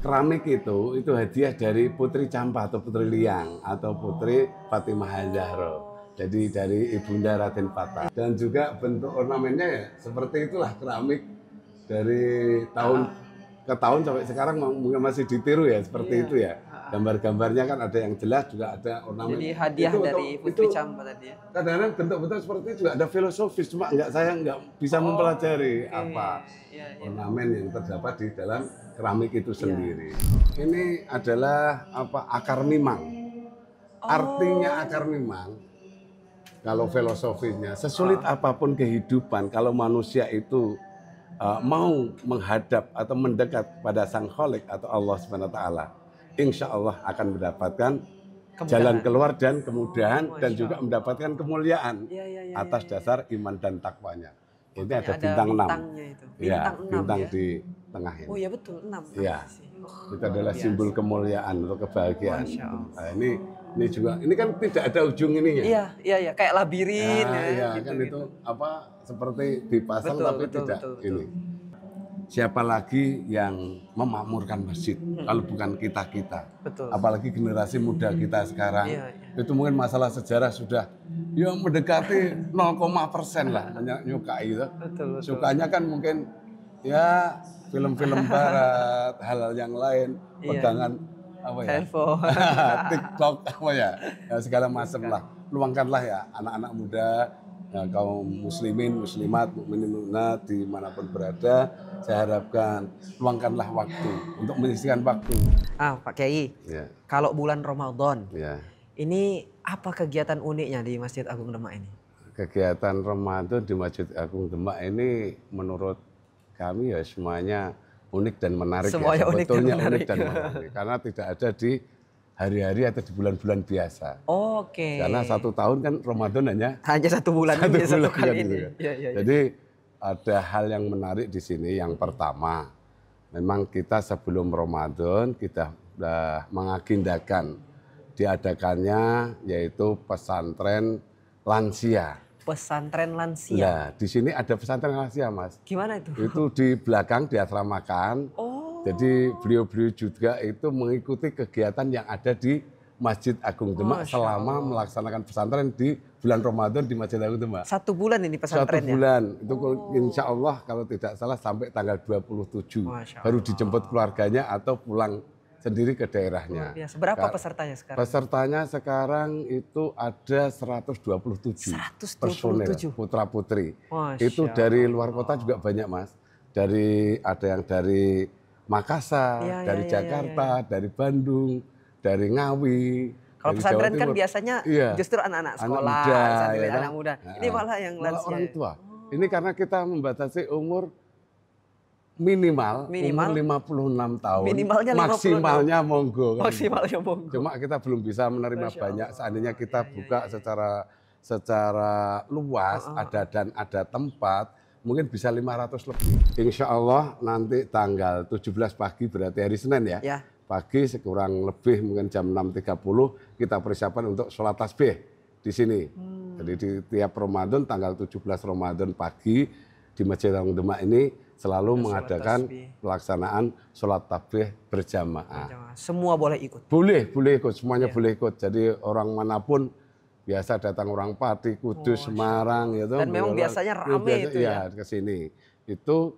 Keramik itu hadiah dari Putri Campa atau Putri Liang atau Putri Fatimah Zahra. Jadi dari Ibunda Raden Fatah. Dan juga bentuk ornamennya ya seperti itulah keramik dari tahun ke tahun sampai sekarang mungkin masih ditiru ya seperti itu ya. Gambar-gambarnya kan ada yang jelas juga ada ornamen. Jadi hadiah itu, dari Putri Campa tadi ya. Kadang-kadang bentuk-bentuk seperti itu juga ada filosofis, cuma saya nggak bisa mempelajari apa ornamen yang terdapat di dalam keramik itu sendiri. Ini adalah akar mimang. Artinya akar mimang kalau filosofisnya sesulit apapun kehidupan, kalau manusia itu mau menghadap atau mendekat pada Sang Khalik atau Allah Subhanahu wa taala, insya Allah akan mendapatkan jalan keluar dan kemudahan dan juga mendapatkan kemuliaan atas dasar iman dan takwanya. Ini ada bintang 6. Bintang di tengah ini. Oh iya betul, 6. Iya. Itu adalah simbol kemuliaan atau kebahagiaan. Nah, ini juga, ini kan tidak ada ujung ininya. Iya, kayak labirin gitu, kan itu seperti dipasang tapi tidak ini. Siapa lagi yang memakmurkan masjid kalau bukan kita-kita. Apalagi generasi muda kita sekarang. Itu mungkin masalah sejarah sudah mendekati 0,% lah menyukai itu. Sukanya kan mungkin ya film-film barat, hal-hal yang lain, pegangan handphone, TikTok segala macam lah. Luangkanlah ya anak-anak muda, kaum muslimin, muslimat, mukminin, mukminat dimanapun berada, saya harapkan luangkanlah waktu untuk menyisihkan waktu. Pak Kiai, kalau bulan Ramadan, ini apa kegiatan uniknya di Masjid Agung Demak ini? Kegiatan Ramadan di Masjid Agung Demak ini menurut kami semuanya unik dan menarik. Semuanya sebetulnya unik dan menarik karena tidak ada di hari-hari atau di bulan-bulan biasa. Karena 1 tahun kan Ramadan hanya 1 bulan satu kali ini. Jadi ada hal yang menarik di sini. Yang pertama, memang kita sebelum Ramadan kita sudah mengagendakan diadakannya yaitu pesantren lansia. Pesantren lansia. Ya, di sini ada pesantren lansia, Mas. Gimana itu? Itu di belakang diasramakan. Jadi beliau-beliau juga itu mengikuti kegiatan yang ada di Masjid Agung Demak selama melaksanakan pesantren di bulan Ramadan di Masjid Agung Demak. 1 bulan ini pesantrennya? 1 bulan. Itu insya Allah kalau tidak salah sampai tanggal 27. Baru dijemput keluarganya atau pulang sendiri ke daerahnya. Berapa pesertanya sekarang? Pesertanya sekarang itu ada 127 personil putra-putri. Itu dari luar kota juga banyak, Mas. Ada yang dari Makassar, dari Jakarta, dari Bandung, dari Ngawi. Kalau pesantren kan biasanya justru anak-anak sekolah, anak muda. Ini malah yang lansia. Orang tua. Ini karena kita membatasi umur minimal umur 56 tahun. Minimalnya 56. Maksimalnya monggo. Maksimalnya monggo. Cuma kita belum bisa menerima banyak. Seandainya kita buka secara luas, ada tempat, mungkin bisa 500 lebih. Insya Allah nanti tanggal 17 pagi berarti hari Senin ya. Pagi sekurang lebih mungkin jam 6.30 kita persiapan untuk sholat tasbih di sini. Jadi di tiap Ramadan tanggal 17 Ramadan pagi di Masjid Agung Demak ini selalu mengadakan pelaksanaan sholat tasbih berjamaah. Semua boleh ikut? Boleh ikut, semuanya boleh ikut. Jadi orang manapun, biasa datang orang Pati, Kudus, Semarang, gitu. Dan memang biasanya ramai itu ya? Ke sini. Itu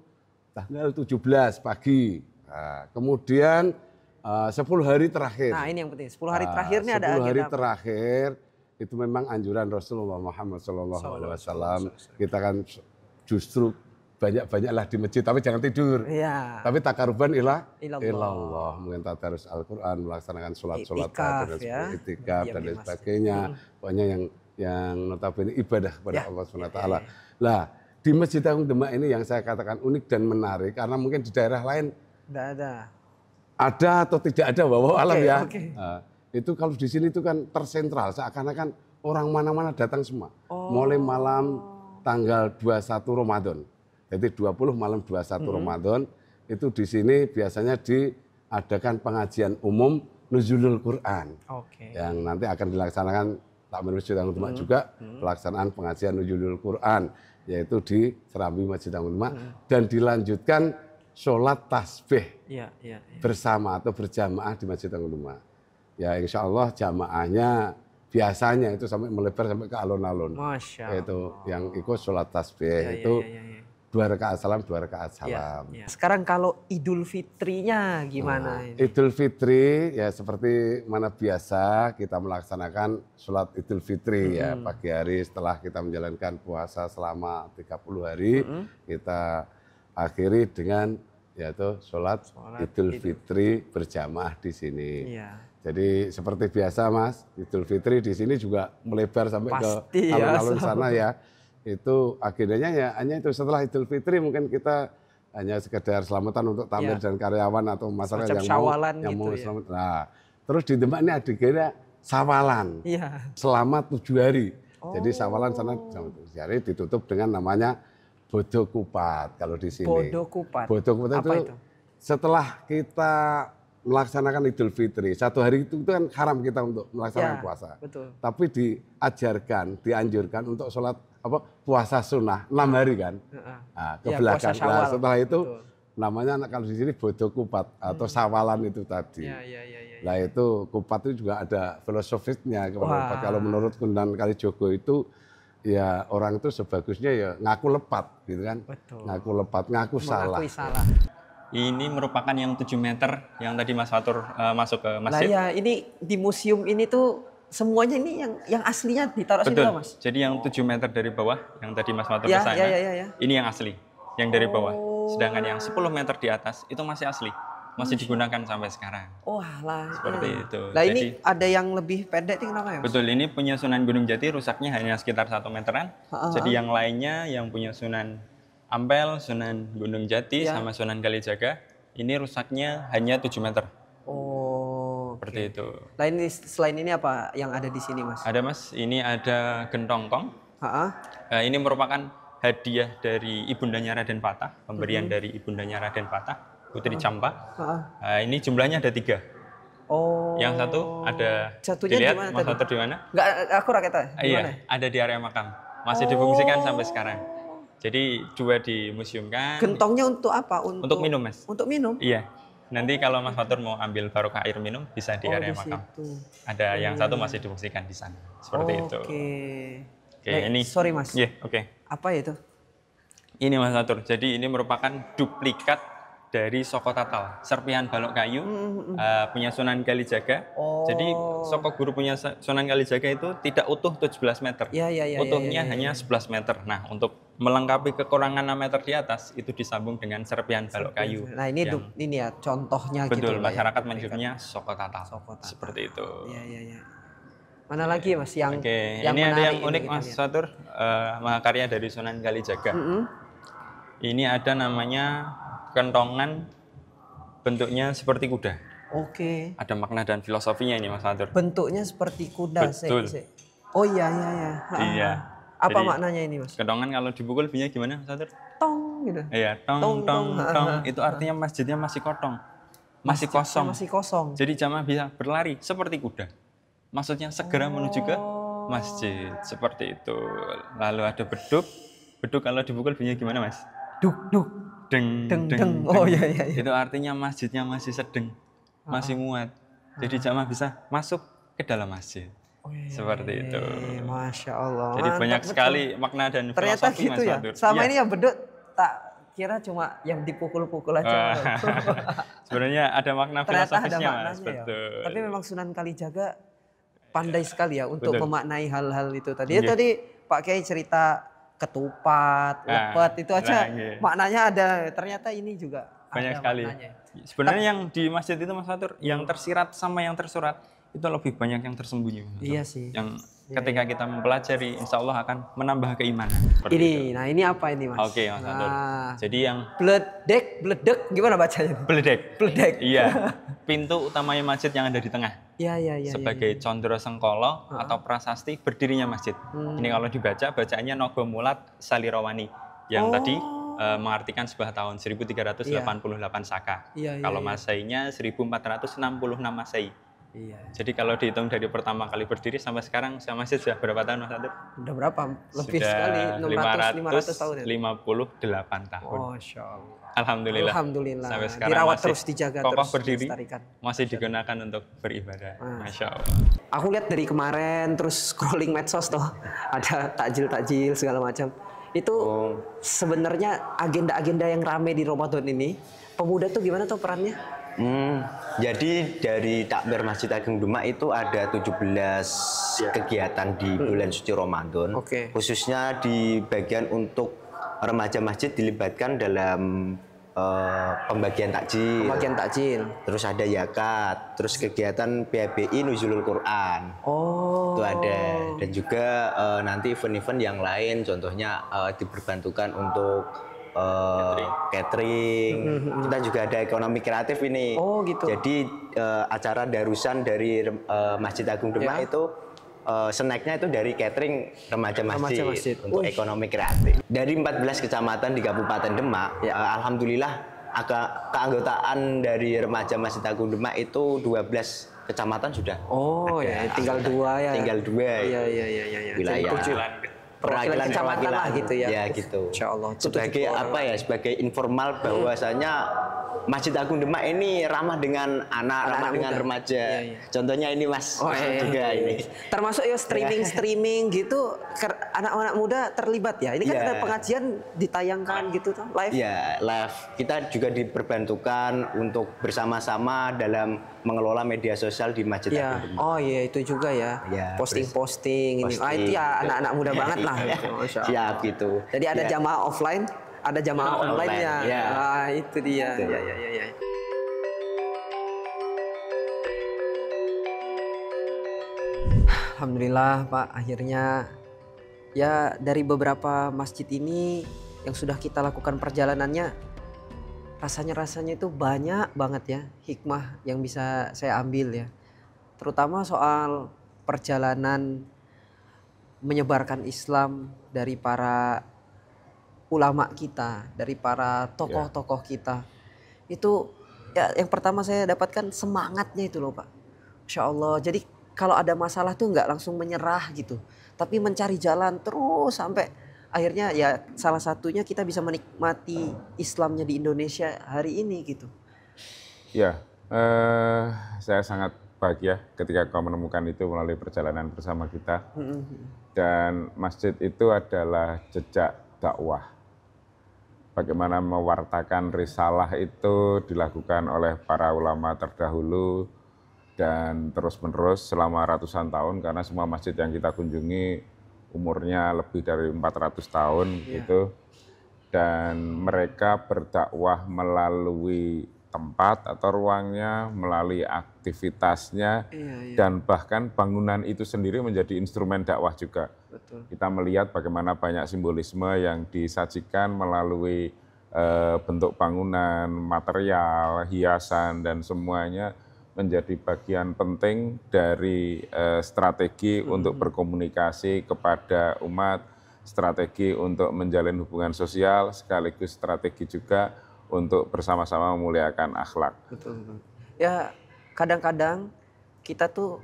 tanggal 17 pagi. Nah, kemudian 10 hari terakhir. Nah ini yang penting, 10 hari terakhir ini ada 10 hari terakhir, itu memang anjuran Rasulullah Muhammad SAW. Kita kan justru banyak-banyaklah di masjid, tapi jangan tidur. Iya. Tapi takaruban ilallah, mungkin tadarus Al-Quran, melaksanakan sholat-sholat itikaf dan lain sebagainya. Pokoknya yang notabene ibadah kepada Allah SWT. Lah, di Masjid Agung Demak ini yang saya katakan unik dan menarik, karena mungkin di daerah lain tidak ada. Ada atau tidak ada, wallahu alam ya. Nah, itu kalau di sini itu kan tersentral, seakan-akan orang mana-mana datang semua. Mulai malam tanggal 21 Ramadan. Jadi 20 malam 21 Ramadan itu di sini biasanya diadakan pengajian umum Nuzulul Quran. Yang nanti akan dilaksanakan Takmir Masjid Agung Demak juga pelaksanaan pengajian Nuzulul Quran, yaitu di Serambi Masjid Agung Demak, dan dilanjutkan sholat tasbih bersama atau berjamaah di Masjid Agung Demak. Ya insya Allah jamaahnya biasanya itu sampai melebar sampai ke alun-alun. Itu yang ikut sholat tasbih itu 2 rakaat salam, 2 rakaat salam. Sekarang kalau Idul Fitrinya gimana? Idul Fitri ya seperti mana biasa kita melaksanakan sholat Idul Fitri ya pagi hari setelah kita menjalankan puasa selama 30 hari kita akhiri dengan yaitu sholat Idul Fitri berjamaah di sini. Jadi seperti biasa Mas, Idul Fitri di sini juga melebar sampai ke alun-alun sana ya. Itu agendanya ya hanya itu, setelah Idul Fitri mungkin kita hanya sekedar selamatan untuk tamir dan karyawan atau masyarakat yang mau selamat. Nah, terus di Demak ini adegannya sawalan selama 7 hari. Jadi sawalan sana selama 7 hari ditutup dengan namanya Bodo Kupat kalau di sini. Bodo Kupat. Bodo Kupat itu setelah kita melaksanakan Idul Fitri, 1 hari itu kan haram kita untuk melaksanakan puasa. Tapi dianjurkan untuk sholat puasa sunnah 6 hari kan. Nah, ke belakang. Nah, setelah itu namanya kalau di sini Bodo Kupat atau sawalan itu tadi. Nah itu Kupat itu juga ada filosofisnya. Kalau menurut Kundan Kalijogo itu ya orang itu sebagusnya ya ngaku lepat gitu kan. Ngaku lepat, ngaku salah. Ini merupakan yang 7 meter yang tadi Mas Fatur masuk ke masjid. Nah ya ini di museum ini tuh semuanya ini yang aslinya ditaruh sini Mas? Jadi yang 7 meter dari bawah yang tadi Mas Fatur ke sana, ini yang asli, yang dari bawah. Sedangkan yang 10 meter di atas itu masih asli, masih digunakan sampai sekarang. Seperti itu. Nah jadi, ini ada yang lebih pendek itu kenapa ya Mas? Betul, ini punya Sunan Gunung Jati rusaknya hanya sekitar 1 meteran. Jadi yang lainnya yang punya Sunan Ampel, Sunan Gunung Jati, sama Sunan Kalijaga, ini rusaknya hanya 7 meter. Seperti itu. Nah ini selain ini apa yang ada di sini Mas? Ada Mas, ini ada Gentongkong. Ini merupakan hadiah dari ibundanya Raden Patah, pemberian dari ibundanya Raden Patah, Putri Campa. Ini jumlahnya ada 3. Yang satu ada, dilihat Mas Fatur di mana? Enggak, aku raketnya. Iya, ada di area makam. Masih difungsikan sampai sekarang. Jadi 2 dimuseumkan. Gentongnya untuk apa? Untuk minum Mas. Untuk minum? Iya. Nanti kalau Mas Fatur mau ambil barokah air minum bisa di area makam. Ada yang satu masih difungsikan di sana. Seperti itu. Oke, ini. Sorry Mas. Apa itu? Ini Mas Fatur. Jadi ini merupakan duplikat dari Soko Tatal, serpihan balok kayu punya Sunan Kalijaga. Jadi Soko Guru punya Sunan Kalijaga itu tidak utuh 17 meter. Utuhnya hanya 11 meter. Nah, untuk melengkapi kekurangan 6 meter di atas itu disambung dengan serpian balok kayu. Nah, ini ini ya contohnya. Betul, gitu, masyarakat menyebutnya Soko Tatal. Seperti itu. Mana lagi Mas yang ini ada yang unik Mas Fatur, mahakarya dari Sunan Kalijaga. Ini ada namanya kentongan, bentuknya seperti kuda. Ada makna dan filosofinya ini Mas Fatur. Bentuknya seperti kuda. Betul. Oh iya. Apa jadi, maknanya ini Mas? Kentongan kalau dipukul bunyinya gimana Mas Fatur? Tong gitu. Iya, tong. Itu artinya masjidnya masih kosong. Masih kosong. Jadi jamaah bisa berlari seperti kuda. Maksudnya segera menuju ke masjid, seperti itu. Lalu ada beduk beduk kalau dipukul bunyinya gimana Mas? Duk duk. Deng Deng, deng. deng. Oh iya iya. Itu artinya masjidnya masih sedeng, masih muat. Jadi jamaah bisa masuk ke dalam masjid. Seperti itu. Masya Allah. Jadi banyak betul. sekali makna dan ternyata filosofi gitu Mas ya. Fatur. Sama Iya. ini ya beduk tak kira cuma yang dipukul-pukul aja. Sebenarnya ada makna Ternyata ada filosofisnya Mas. maknanya ya. Betul. Tapi memang Sunan Kalijaga pandai sekali ya untuk Betul. memaknai hal-hal itu tadi. Ya Iya. tadi Pak Kiai cerita ketupat, lepet itu aja iya. maknanya ada. Ternyata ini juga Banyak ada sekali. maknanya. Sebenarnya yang di masjid itu Mas Fatur, yang tersirat sama yang tersurat itu lebih banyak yang tersembunyi. Mas Fatur. Iya sih. Yang ketika kita mempelajari, insya Allah akan menambah keimanan. Seperti Ini, itu. nah ini apa ini Mas? Oke Mas Fatur. Nah, Jadi yang bledek gimana bacanya? beledek. Beledek. Iya. Pintu utamanya masjid yang ada di tengah. Iya iya iya. Sebagai condro sengkolo atau prasasti berdirinya masjid. Ini kalau dibaca, bacaannya Nogo Mulat Salirawani. Yang tadi mengartikan sebuah tahun 1388 Saka. Iya, Kalau Masainya 1466 Masehi. Iya. Jadi kalau dihitung dari pertama kali berdiri sampai sekarang, saya masjid sudah berapa tahun Mas Fatur? Udah berapa? Lebih Sudah sekali 500 tahun ya. 58 tahun. Masya Allah. Alhamdulillah. Alhamdulillah. Sampai sekarang Dirawat masih terus, dijaga kokoh terus, berdiri, dilestarikan. masih digunakan untuk beribadah. Masya Allah. Aku lihat dari kemarin terus scrolling medsos tuh ada takjil segala macam. Itu sebenarnya agenda-agenda yang rame di Ramadan ini, pemuda tuh gimana tuh perannya? Jadi dari Takmir Masjid Agung Demak itu ada 17 kegiatan di bulan suci Ramadan. Oke. Khususnya di bagian untuk remaja masjid dilibatkan dalam pembagian takjil. Pembagian takjil. Terus ada yakat, terus kegiatan PABI Nuzulul Quran. Oh. Itu ada. Dan juga nanti event-event yang lain, contohnya diperbantukan untuk catering. Kita juga ada ekonomi kreatif ini. Oh gitu. Jadi acara darusan dari Masjid Agung Demak itu snacknya itu dari catering remaja masjid untuk ekonomi kreatif. Dari 14 kecamatan di Kabupaten Demak, alhamdulillah keanggotaan dari remaja Masjid Agung Demak itu 12 kecamatan sudah. Oh ada. ya, tinggal 2 ya. Tinggal 2 Iya. wilayah. Perwakilan kecamatan lah gitu ya. Ya gitu. Insya Allah. Sebagai apa ya? Sebagai informal bahwasanya Masjid Agung Demak ini ramah dengan ramah dengan muda. remaja. Iya. Contohnya ini Mas, juga ini. Termasuk ya streaming gitu, anak-anak muda terlibat ya. Ini kan ada pengajian ditayangkan gitu tuh live. Iya, live. Kita juga diperbantukan untuk bersama-sama dalam mengelola media sosial di Masjid Agung Demak. Oh iya itu juga ya. Ya, posting ini. Itu ya anak-anak muda banget lah. Gitu. Masya Allah. Siap gitu. Jadi ada jamaah offline, ada jamaah online-nya. Ya. Ah, itu dia. Betul. Ya. Alhamdulillah Pak, akhirnya ya dari beberapa masjid ini yang sudah kita lakukan perjalanannya, rasanya itu banyak banget ya hikmah yang bisa saya ambil ya. Terutama soal perjalanan menyebarkan Islam dari para ulama kita, dari para tokoh-tokoh kita. Itu ya yang pertama saya dapatkan semangatnya itu loh Pak. Masya Allah. Jadi kalau ada masalah tuh nggak langsung menyerah gitu, tapi mencari jalan terus sampai akhirnya ya salah satunya kita bisa menikmati Islamnya di Indonesia hari ini gitu. Ya, saya sangat bahagia ketika kau menemukan itu melalui perjalanan bersama kita. Dan masjid itu adalah jejak dakwah. Bagaimana mewartakan risalah itu dilakukan oleh para ulama terdahulu dan terus-menerus selama ratusan tahun, karena semua masjid yang kita kunjungi umurnya lebih dari 400 tahun gitu. Dan mereka berdakwah melalui tempat atau ruangnya, melalui aktivitasnya, dan bahkan bangunan itu sendiri menjadi instrumen dakwah juga. Betul. Kita melihat bagaimana banyak simbolisme yang disajikan melalui bentuk bangunan, material, hiasan, dan semuanya menjadi bagian penting dari strategi untuk berkomunikasi kepada umat, strategi untuk menjalin hubungan sosial, sekaligus strategi juga untuk bersama-sama memuliakan akhlak. Betul. Ya kadang-kadang kita tuh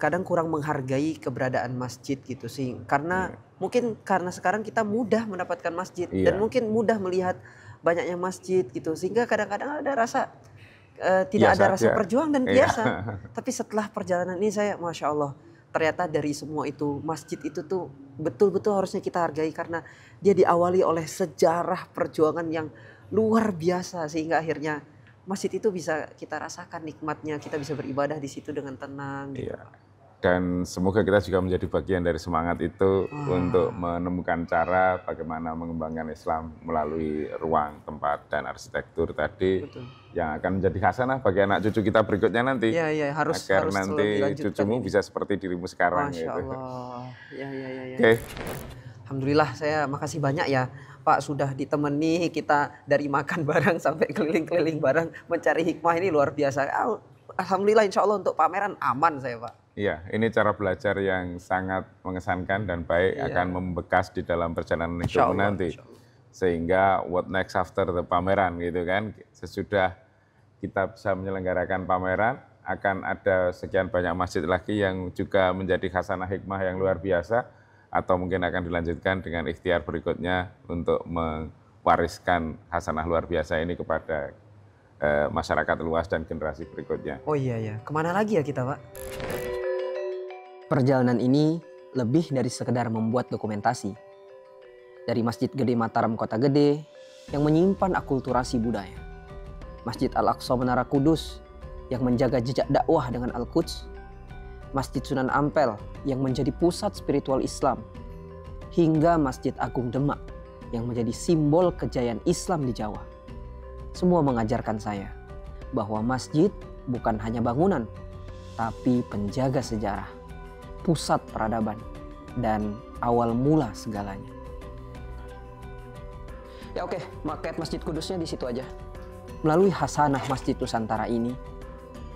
kadang kurang menghargai keberadaan masjid gitu sih, karena mungkin karena sekarang kita mudah mendapatkan masjid dan mungkin mudah melihat banyaknya masjid gitu, sehingga kadang-kadang ada rasa tidak ada rasa perjuangan dan biasa. Tapi setelah perjalanan ini saya, Masya Allah, ternyata dari semua itu masjid itu tuh betul-betul harusnya kita hargai karena dia diawali oleh sejarah perjuangan yang luar biasa, sehingga akhirnya masjid itu bisa kita rasakan nikmatnya, kita bisa beribadah di situ dengan tenang. Gitu. Dan semoga kita juga menjadi bagian dari semangat itu untuk menemukan cara bagaimana mengembangkan Islam melalui ruang, tempat, dan arsitektur tadi. Betul. Yang akan menjadi hasanah bagi anak cucu kita berikutnya nanti. Agar nanti cucumu bisa seperti dirimu sekarang. Masya Allah. Oke. Alhamdulillah, saya makasih banyak ya Pak sudah ditemani kita dari makan bareng sampai keliling-keliling bareng mencari hikmah ini luar biasa. Alhamdulillah, insya Allah untuk pameran aman saya Pak. Iya, ini cara belajar yang sangat mengesankan dan baik, akan membekas di dalam perjalanan hidupmu nanti. Sehingga what next after the pameran gitu kan, sesudah kita bisa menyelenggarakan pameran, akan ada sekian banyak masjid lagi yang juga menjadi khasanah hikmah yang luar biasa, atau mungkin akan dilanjutkan dengan ikhtiar berikutnya untuk mewariskan khasanah luar biasa ini kepada masyarakat luas dan generasi berikutnya. Oh iya, kemana lagi ya kita Pak? Perjalanan ini lebih dari sekedar membuat dokumentasi. Dari Masjid Gede Mataram Kota Gede yang menyimpan akulturasi budaya. Masjid Al-Aqsa Menara Kudus yang menjaga jejak dakwah dengan Al-Quds. Masjid Sunan Ampel yang menjadi pusat spiritual Islam. Hingga Masjid Agung Demak yang menjadi simbol kejayaan Islam di Jawa. Semua mengajarkan saya bahwa masjid bukan hanya bangunan, tapi penjaga sejarah, pusat peradaban, dan awal mula segalanya. Ya oke, maket Masjid Kudusnya di situ aja. Melalui Hasanah Masjid Nusantara ini,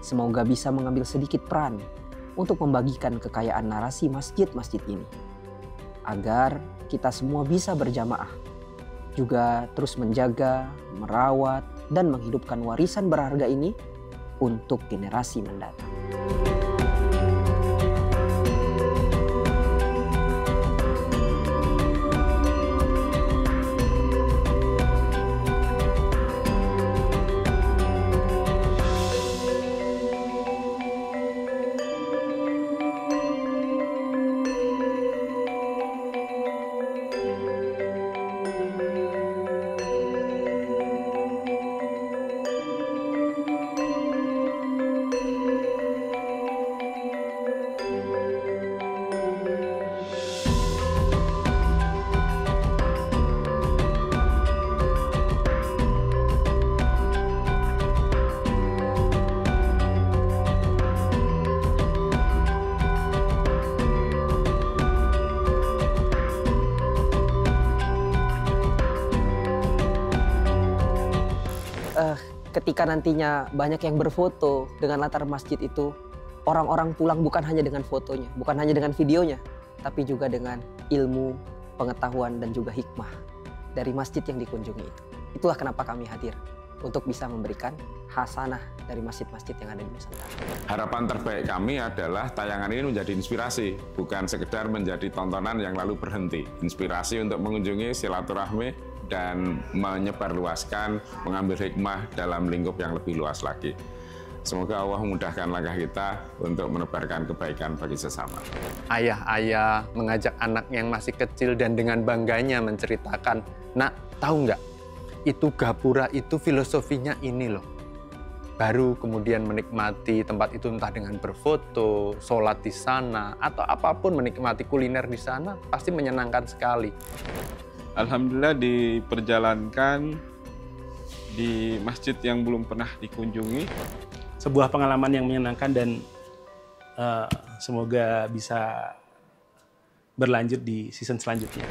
semoga bisa mengambil sedikit peran untuk membagikan kekayaan narasi masjid-masjid ini. Agar kita semua bisa berjamaah, juga terus menjaga, merawat, dan menghidupkan warisan berharga ini untuk generasi mendatang. Ketika nantinya banyak yang berfoto dengan latar masjid itu, orang-orang pulang bukan hanya dengan fotonya, bukan hanya dengan videonya, tapi juga dengan ilmu, pengetahuan, dan juga hikmah dari masjid yang dikunjungi itu. Itulah kenapa kami hadir, untuk bisa memberikan hasanah dari masjid-masjid yang ada di Nusantara. Harapan terbaik kami adalah tayangan ini menjadi inspirasi, bukan sekedar menjadi tontonan yang lalu berhenti. Inspirasi untuk mengunjungi, silaturahmi, dan menyebarluaskan, mengambil hikmah dalam lingkup yang lebih luas lagi. Semoga Allah memudahkan langkah kita untuk menebarkan kebaikan bagi sesama. Ayah-ayah mengajak anak yang masih kecil dan dengan bangganya menceritakan, "Nak, tahu nggak? Itu gapura itu filosofinya ini loh." Baru kemudian menikmati tempat itu entah dengan berfoto, sholat di sana, atau apapun, menikmati kuliner di sana, pasti menyenangkan sekali. Alhamdulillah diperjalankan di masjid yang belum pernah dikunjungi. Sebuah pengalaman yang menyenangkan dan semoga bisa berlanjut di season selanjutnya.